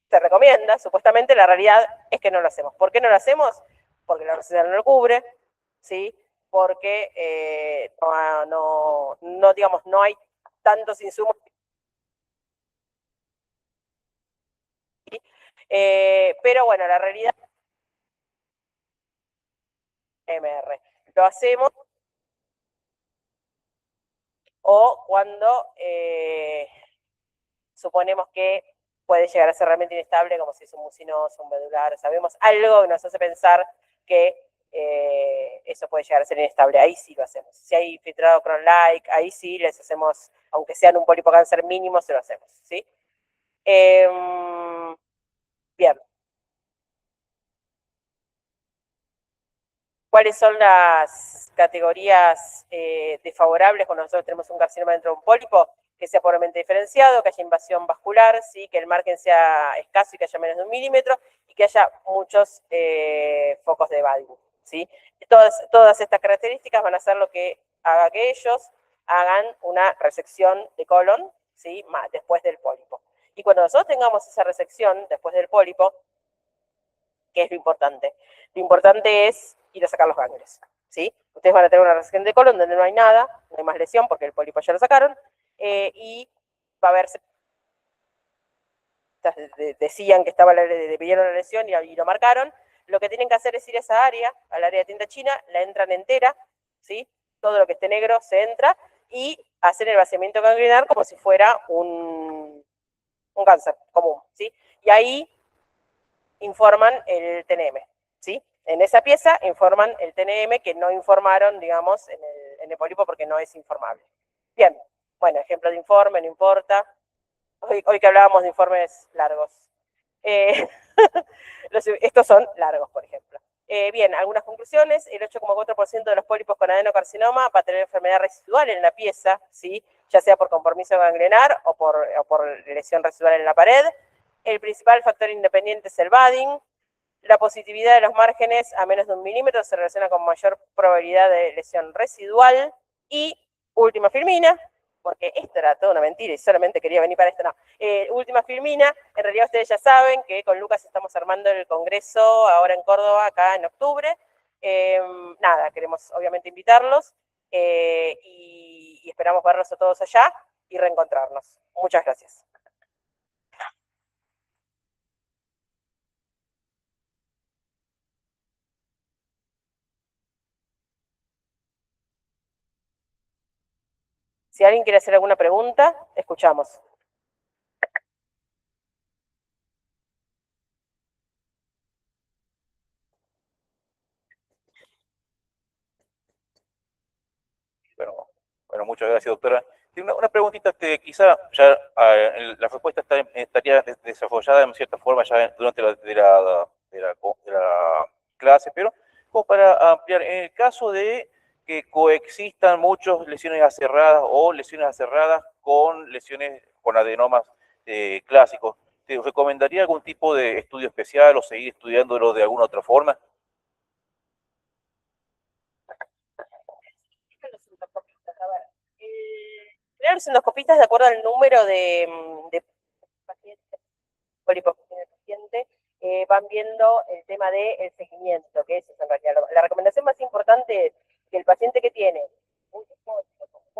se recomienda, supuestamente la realidad es que no lo hacemos. ¿Por qué no lo hacemos? Porque la receta no lo cubre, ¿sí? Porque digamos, no hay tantos insumos. Pero bueno, la realidad MR. Lo hacemos o cuando suponemos que puede llegar a ser realmente inestable, como si es un mucinoso, un medular, sabemos algo que nos hace pensar que eso puede llegar a ser inestable, ahí sí lo hacemos. Si hay filtrado Cron-like, ahí sí les hacemos, aunque sean un pólipo cáncer mínimo, se lo hacemos, ¿sí? Bien. ¿Cuáles son las categorías desfavorables cuando nosotros tenemos un carcinoma dentro de un pólipo? Que sea pobremente diferenciado, que haya invasión vascular, ¿sí? Que el margen sea escaso y que haya menos de 1 milímetro y que haya muchos focos de Badin, ¿sí? Todas estas características van a hacer lo que haga que ellos hagan una resección de colon, ¿sí? Después del pólipo. Y cuando nosotros tengamos esa resección después del pólipo, ¿qué es lo importante? Lo importante es ir a sacar los ganglios, ¿sí? Ustedes van a tener una resección de colon donde no hay nada, no hay más lesión porque el pólipo ya lo sacaron, y va a haber, decían que estaba vieron la lesión y lo marcaron. Lo que tienen que hacer es ir a esa área, al área de tinta china, la entran entera, ¿sí? Todo lo que esté negro se entra y hacer el vaciamiento ganglionar como si fuera un cáncer común, ¿sí? Y ahí informan el TNM, ¿sí? En esa pieza informan el TNM que no informaron, digamos, en el pólipo porque no es informable. Bien, bueno, ejemplo de informe, no importa. Hoy que hablábamos de informes largos. Estos son largos, por ejemplo. Bien, algunas conclusiones. El 8,4% de los pólipos con adenocarcinoma va a tener enfermedad residual en la pieza, ¿sí? Ya sea por compromiso ganglionar o por lesión residual en la pared. El principal factor independiente es el budding. La positividad de los márgenes a menos de 1 milímetro se relaciona con mayor probabilidad de lesión residual. Y última filmina, porque esto era toda una mentira y solamente quería venir para esto, no. Última filmina, en realidad ustedes ya saben que con Lucas estamos armando el congreso ahora en Córdoba, acá en octubre. Nada, queremos obviamente invitarlos y esperamos verlos a todos allá y reencontrarnos. Muchas gracias. Si alguien quiere hacer alguna pregunta, escuchamos. Bueno, muchas gracias, doctora. Una preguntita, quizá ya la respuesta estaría desarrollada en cierta forma ya durante la clase, pero como para ampliar, en el caso de que coexistan muchas lesiones aserradas o lesiones aserradas con lesiones con adenomas clásicos, ¿te recomendaría algún tipo de estudio especial o seguir estudiándolo de alguna otra forma? Crear endoscopistas de acuerdo al número de pacientes, pólipos que tiene el paciente, van viendo el tema del seguimiento, que es en realidad la recomendación más importante es que el paciente que tiene un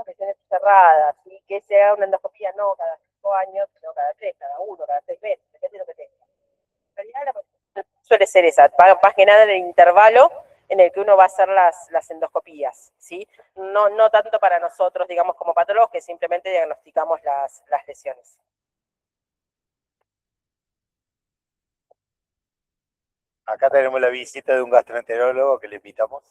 lesiones cerradas y que se haga una endoscopía no cada 5 años, sino cada 3, cada 1, cada 6 meses, depende de lo que tenga. En realidad la suele ser esa, más que nada en el intervalo en el que uno va a hacer las endoscopías, ¿sí? No tanto para nosotros, digamos, como patólogos, que simplemente diagnosticamos las lesiones. Acá tenemos la visita de un gastroenterólogo que le invitamos.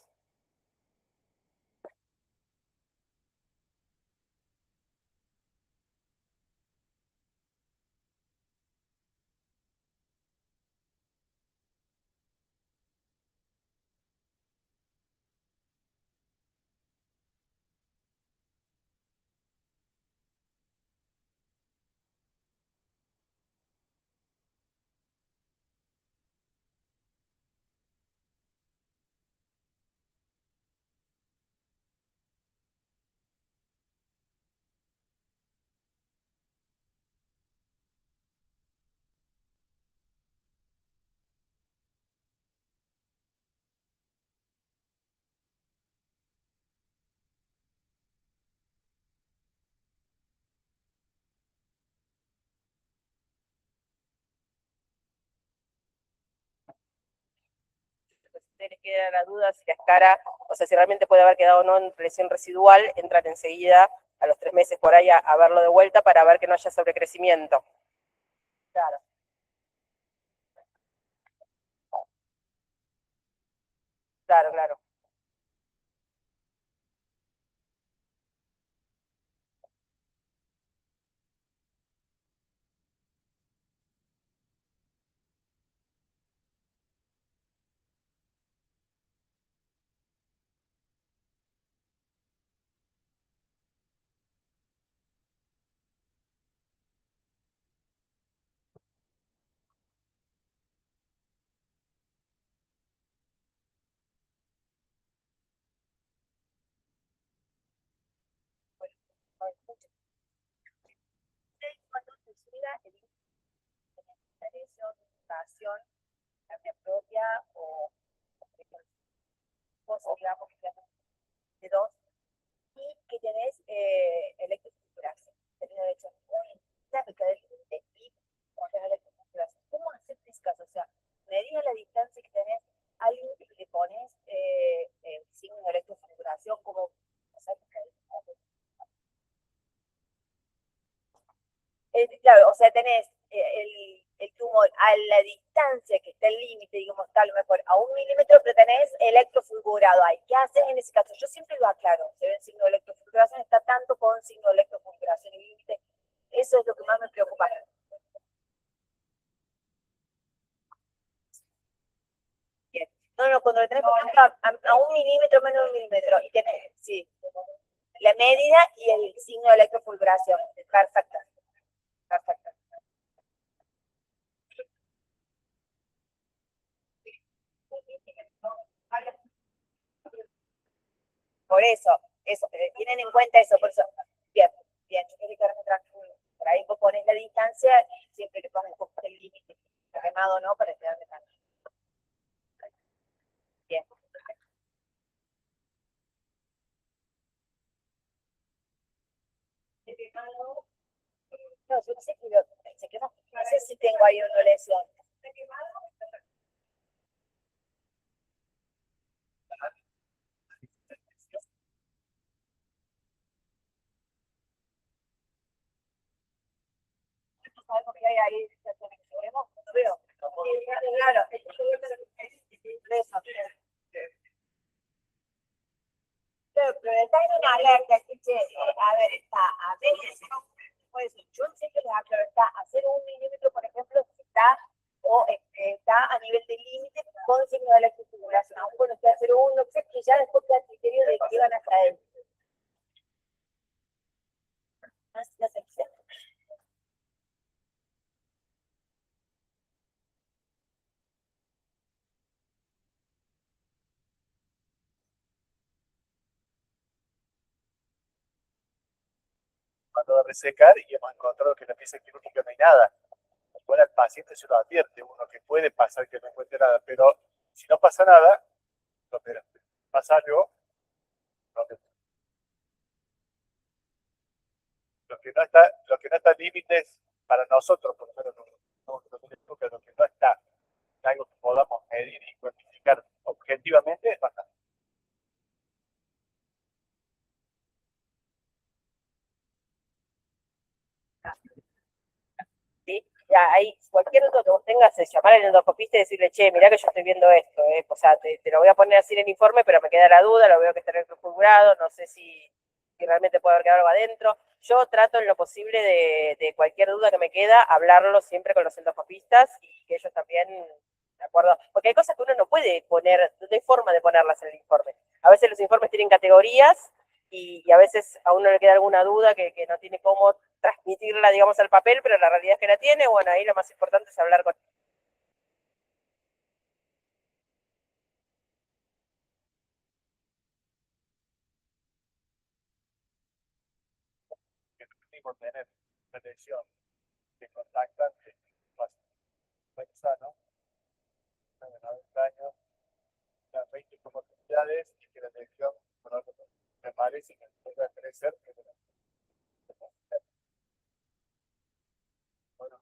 ustedes les queda la duda si la escara, o sea, si realmente puede haber quedado o no en lesión residual, entran enseguida a los 3 meses por ahí a verlo de vuelta para ver que no haya sobrecrecimiento. Claro. Claro, claro. Cuando se llega el educación, la propia o digamos, de dos, y que tenés electroestimulación. Tenés derecho muy cerca del límite y con la electroestimulación. ¿Cómo hacer en ese caso? O sea, medís la distancia que tenés al límite y le pones el signo de electroestimulación como claro, o sea, tenés el tumor a la distancia que está el límite, digamos, tal, mejor a 1 milímetro, pero tenés electrofulgurado ahí. ¿Qué hacen en ese caso? Yo siempre lo aclaro. Se ve el signo de electrofulguración, está tanto con signo de electrofulguración y límite. Eso es lo que más me preocupa. Bien. No, no, cuando le tenés, por ejemplo, a 1 milímetro, menos de 1 milímetro, y tenés, sí, la medida y el signo de electrofulguración. Perfecto. Perfecto. Por eso, tienen en cuenta eso, por eso. Bien, bien, yo quiero quedarme tranquilo. Por ahí vos pones la distancia y siempre le pones un poco el límite, remado no, para quedarme tranquilo. Bien. No, yo no sé, sé que no sé si tengo ahí una lesión. No sabemos qué hay ahí, no veo. Claro, eso. Pero está en una alerta, así que, a ver, está a veces, por eso, yo siempre les aclaro, está a 0,1 milímetro, por ejemplo, está, o está a nivel de límite con signo de la configuración, aún cuando esté a 0,1, no sé, que ya después queda el criterio de que van hasta él. No sé, Mandado a resecar y hemos encontrado que en la pieza quirúrgica no hay nada. Igual al paciente se lo advierte uno que puede pasar que no encuentre nada, pero si no pasa nada, lo opera. Pasa algo, lo opera. Lo que no está en límites para nosotros, por lo menos lo que no está en algo que podamos medir y cuantificar objetivamente es bastante. ¿sí? Ya, ahí, cualquier duda que vos tengas, es llamar al endoscopista y decirle, che, mirá que yo estoy viendo esto, o sea, te lo voy a poner así en el informe, pero me queda la duda, lo veo que está electrofulgurado, no sé si realmente puede haber quedado algo adentro. Yo trato en lo posible de cualquier duda que me queda, hablarlo siempre con los endoscopistas y que ellos también, ¿de acuerdo? Porque hay cosas que uno no puede poner, no hay forma de ponerlas en el informe. A veces los informes tienen categorías y a veces a uno le queda alguna duda que no tiene cómo transmitirla, digamos, al papel, pero la realidad es que la tiene. Bueno, ahí lo más importante es hablar con... Que no tener una lesión que contactan más sano, de 90 años, las 20 comorbilidades y que la lesión, me parece que puede crecer. Bueno,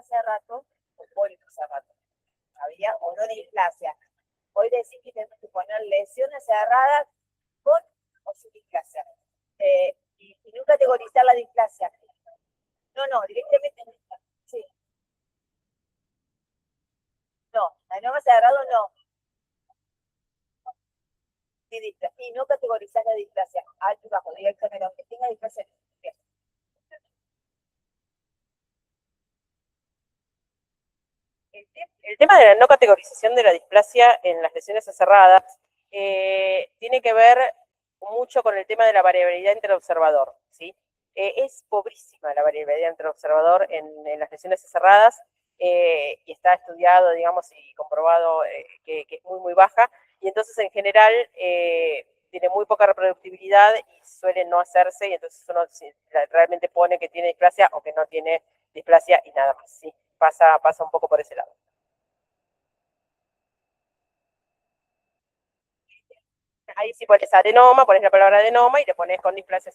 hace rato, o pólipo hace rato. Había o no displasia. Hoy decís que tenemos que poner lesiones cerradas con o sin displasia. Y no categorizar la displasia. No, directamente no. Sí. No, adenoma cerrado no. Y no categorizar la displasia. Alto y bajo, directamente, aunque tenga displasia. Bien. El tema de la no categorización de la displasia en las lesiones aserradas tiene que ver mucho con el tema de la variabilidad entre el observador, ¿sí? Es pobrísima la variabilidad entre el observador en las lesiones aserradas y está estudiado, digamos, y comprobado que es muy, muy baja. Y entonces, en general, tiene muy poca reproductibilidad y suele no hacerse, y entonces uno realmente pone que tiene displasia o que no tiene displasia y nada más, ¿sí? Pasa un poco por ese lado. Ahí sí pones adenoma, pones la palabra adenoma y le pones con displasia.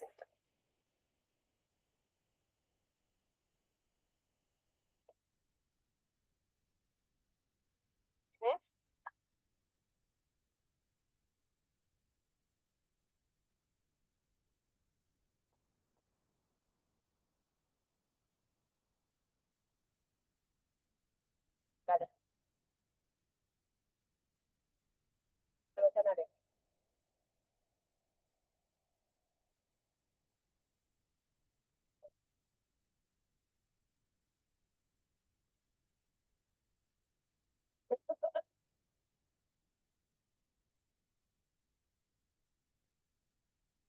Claro.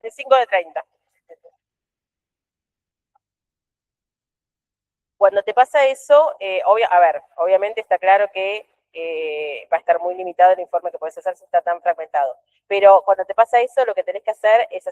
De 5 de 30. Cuando te pasa eso, obviamente está claro que va a estar muy limitado el informe que puedes hacer si está tan fragmentado. Pero cuando te pasa eso, lo que tenés que hacer es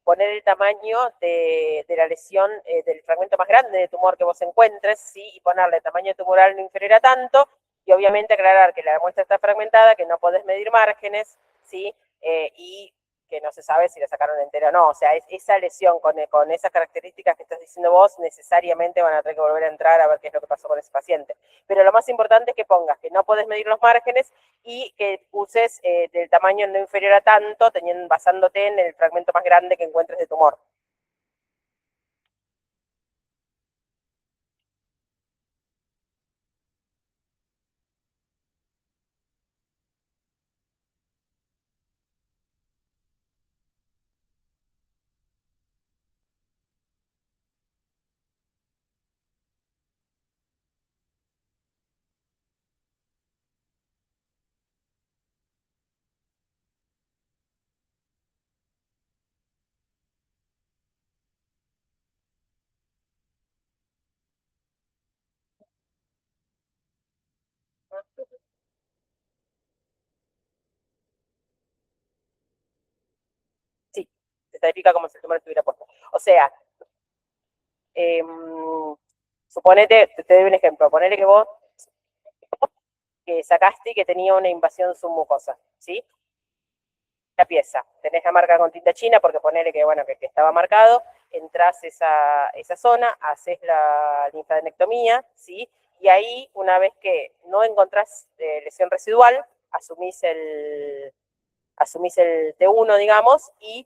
poner el tamaño de la lesión del fragmento más grande de tumor que vos encuentres, ¿sí? Y ponerle tamaño tumoral no inferior a tanto, y obviamente aclarar que la muestra está fragmentada, que no podés medir márgenes, ¿sí? Y que no se sabe si la sacaron entera o no. O sea, esa lesión con esas características que estás diciendo vos, necesariamente van a tener que volver a entrar a ver qué es lo que pasó con ese paciente. Pero lo más importante es que pongas que no podés medir los márgenes y que uses del tamaño no inferior a tanto, basándote en el fragmento más grande que encuentres de tumor. Sí, se estadifica como si el tumor estuviera puesto. O sea, eh, suponete, te doy un ejemplo, ponele que vos sacaste y que tenía una invasión submucosa, ¿sí? La pieza, tenés la marca con tinta china porque ponele que, bueno, que estaba marcado, entrás esa zona, haces la linfadenectomía, ¿sí? Y ahí, una vez que no encontrás lesión residual, asumís el T1, digamos, y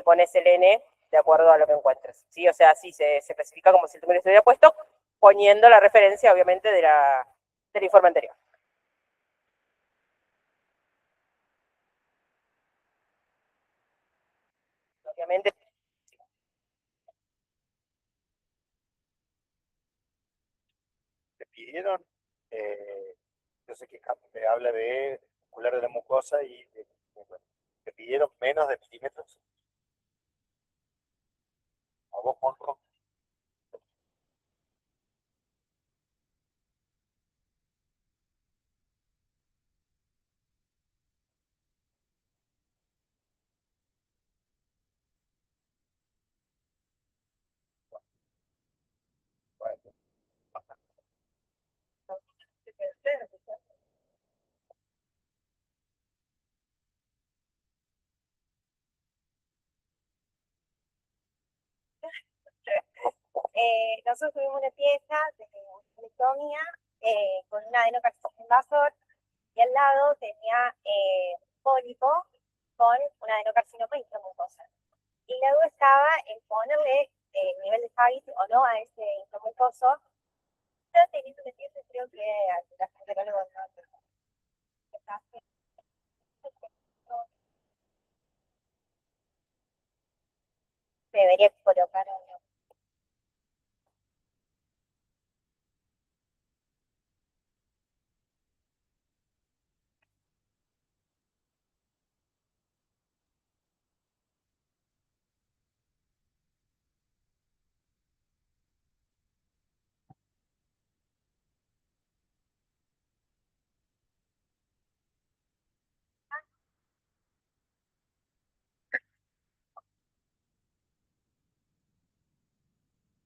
pones el N de acuerdo a lo que encuentres, ¿sí? O sea, así se clasifica como si el tumor estuviera puesto, poniendo la referencia, obviamente, del informe anterior. Obviamente, te pidieron, yo sé que me habla de muscular de la mucosa y te pidieron menos de milímetros. A vos, Juanjo. Bueno, nosotros tuvimos una pieza de anatomía con un adenocarcinoma invasor y al lado tenía pólipo con un adenocarcinoma intramucosa. Y la duda estaba en ponerle nivel de Hagit o no a ese intramucoso. Pero teniendo que pienso, creo que la gente no lo va a hacer. Debería colocar o no.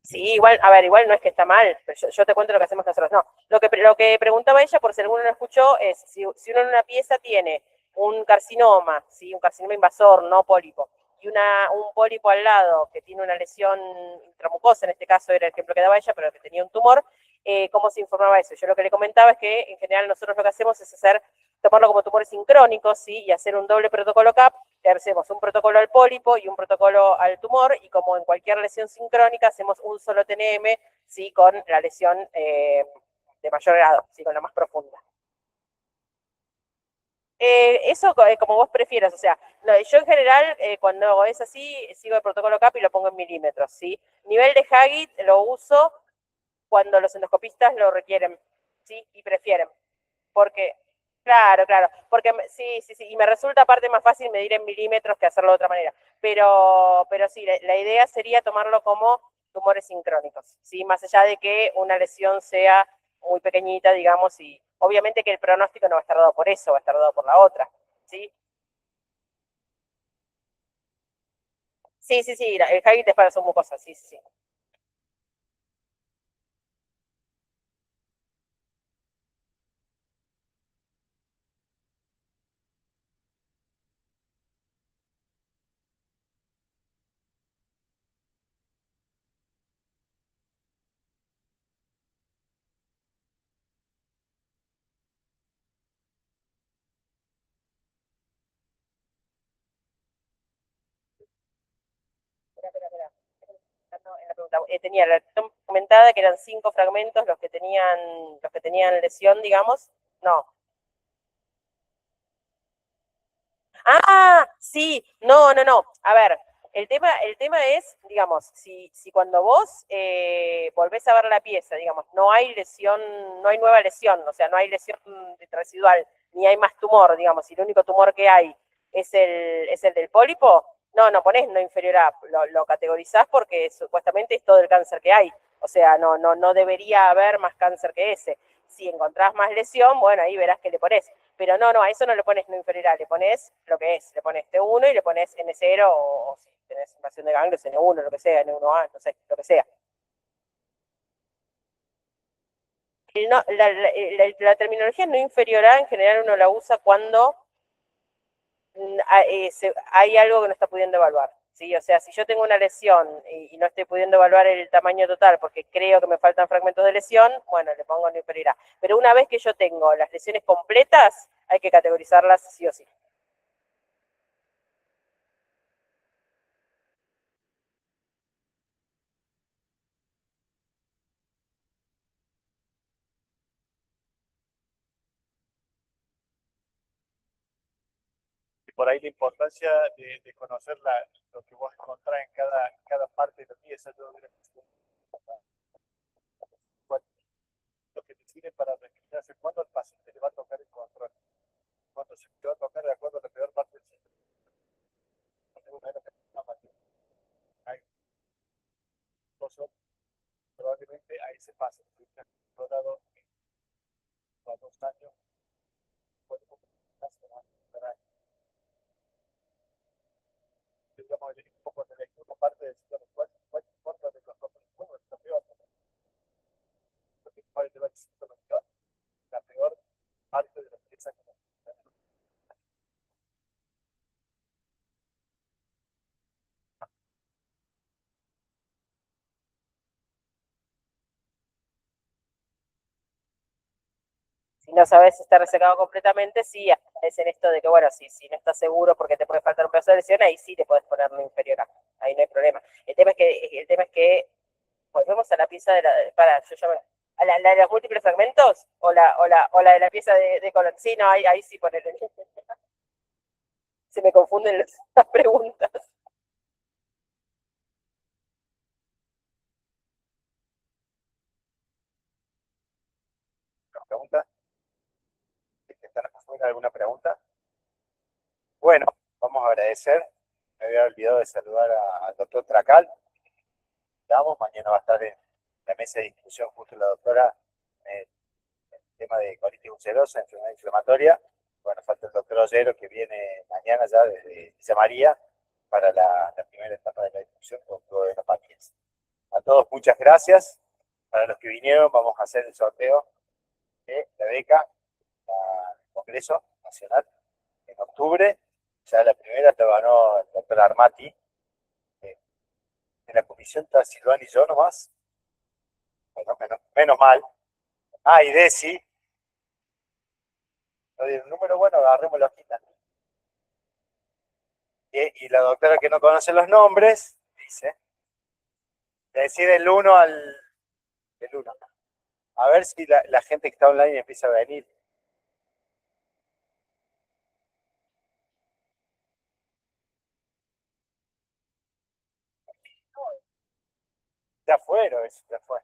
Sí, igual, a ver, igual no es que está mal, pero yo te cuento lo que hacemos nosotros. No, lo que preguntaba ella, por si alguno no escuchó, es si uno en una pieza tiene un carcinoma, ¿sí? Un carcinoma invasor, no pólipo, y un pólipo al lado que tiene una lesión intramucosa, en este caso era el ejemplo que daba ella, pero que tenía un tumor, ¿cómo se informaba eso? Yo lo que le comentaba es que en general nosotros lo que hacemos es tomarlo como tumores sincrónicos, ¿sí? Y hacer un doble protocolo CAP, que hacemos un protocolo al pólipo y un protocolo al tumor, y como en cualquier lesión sincrónica, hacemos un solo TNM, ¿sí? Con la lesión de mayor grado, ¿sí? Con la más profunda. Eso como vos prefieras, o sea, yo en general cuando es así, sigo el protocolo CAP y lo pongo en milímetros, ¿sí? Nivel de Hagit lo uso cuando los endoscopistas lo requieren, ¿sí? Y prefieren, porque, claro, porque sí, y me resulta aparte más fácil medir en milímetros que hacerlo de otra manera, pero sí, la idea sería tomarlo como tumores sincrónicos, ¿sí? Más allá de que una lesión sea muy pequeñita, digamos, y obviamente que el pronóstico no va a estar dado por eso, va a estar dado por la otra, ¿sí? Sí, el Hagit es para sus mucosas, sí. Espera. En la pregunta. Tenía la lesión comentada que eran 5 fragmentos los que tenían lesión, digamos. No. Ah, sí, no. A ver, el tema es, digamos, si cuando vos volvés a ver la pieza, digamos, no hay lesión, no hay nueva lesión, o sea, no hay lesión residual, ni hay más tumor, digamos, y el único tumor que hay es el del pólipo, no ponés no inferior a, lo categorizás porque supuestamente es todo el cáncer que hay. O sea, no debería haber más cáncer que ese. Si encontrás más lesión, bueno, ahí verás qué le ponés. Pero no, a eso no le pones no inferior a, le pones lo que es, le pones T1 y le pones N0 o si tenés invasión de ganglios, N1, lo que sea, N1A, no sé, lo que sea. La terminología no inferior a, en general uno la usa cuando hay algo que no está pudiendo evaluar. ¿Sí? O sea, si yo tengo una lesión y no estoy pudiendo evaluar el tamaño total porque creo que me faltan fragmentos de lesión, bueno, le pongo no inferior a. Pero una vez que yo tengo las lesiones completas, hay que categorizarlas sí o sí. Por ahí la importancia de conocer lo que vos encontrás en cada parte de la pieza, todo lo que te sirve para registrarse cuándo al paciente le va a tocar el control, cuándo se le va a tocar de acuerdo a la peor parte del sistema. Hay cosas, probablemente a ese paso, rodado a 2 años, puede digamos, un poco de la última parte de cuál importa de los otros, bueno, la peor, cuál te va a decir la peor parte de la pieza que Si no sabes si está resecado completamente, sí, es en esto de que, bueno, si no estás seguro porque te puede faltar un pedazo de lesión, ahí sí te puedes poner no inferior a. Ahí no hay problema. El tema es que volvemos a la pieza de yo ya a la de los múltiples fragmentos o la de la pieza de color. Sí, no, ahí sí ponerle. Se me confunden las preguntas. ¿Preguntas? ¿Están afuera alguna pregunta? Bueno, vamos a agradecer. Me había olvidado de saludar al doctor Tracal. Mañana va a estar en la mesa de discusión justo la doctora el tema de colitis ulcerosa, enfermedad inflamatoria. Bueno, falta el doctor Ollero que viene mañana ya desde Villa María para la primera etapa de la discusión con todo de las páginas. A todos muchas gracias. Para los que vinieron vamos a hacer el sorteo de la beca al Congreso Nacional en octubre. Ya la primera la ganó el doctor Armati. En la comisión está Silván y yo nomás. Bueno, menos mal. Ah, y Desi. El número bueno, agarremos la hojita. Y la doctora que no conoce los nombres, dice, decide el 1 al... El 1. A ver si la gente que está online empieza a venir. Ya fueron, ya fue.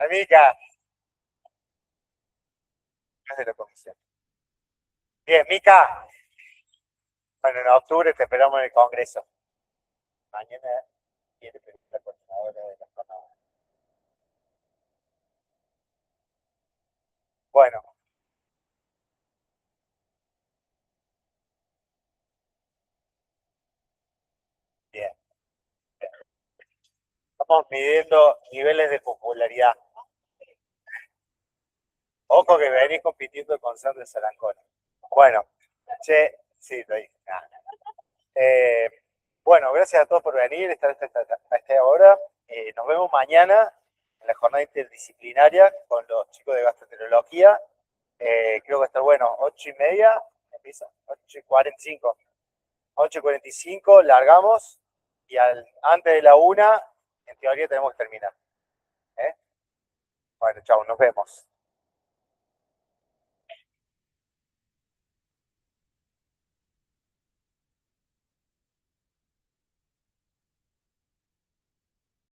Amiga, es de la comisión. Bien, Mica. Bueno, en octubre te esperamos en el Congreso. Mañana quiere pedir la coordinadora de la jornada. Bueno. Bien. Estamos midiendo niveles de popularidad. Ojo que venís compitiendo con Sandra Sarancona. Bueno, che, sí, lo dije. Bueno, gracias a todos por venir, estar a esta hora. Nos vemos mañana en la jornada interdisciplinaria con los chicos de gastroenterología. Creo que va a estar bueno, 8:30, empieza, 8:45. 8:45, largamos y antes de la 1, en teoría tenemos que terminar. Bueno, chao, nos vemos.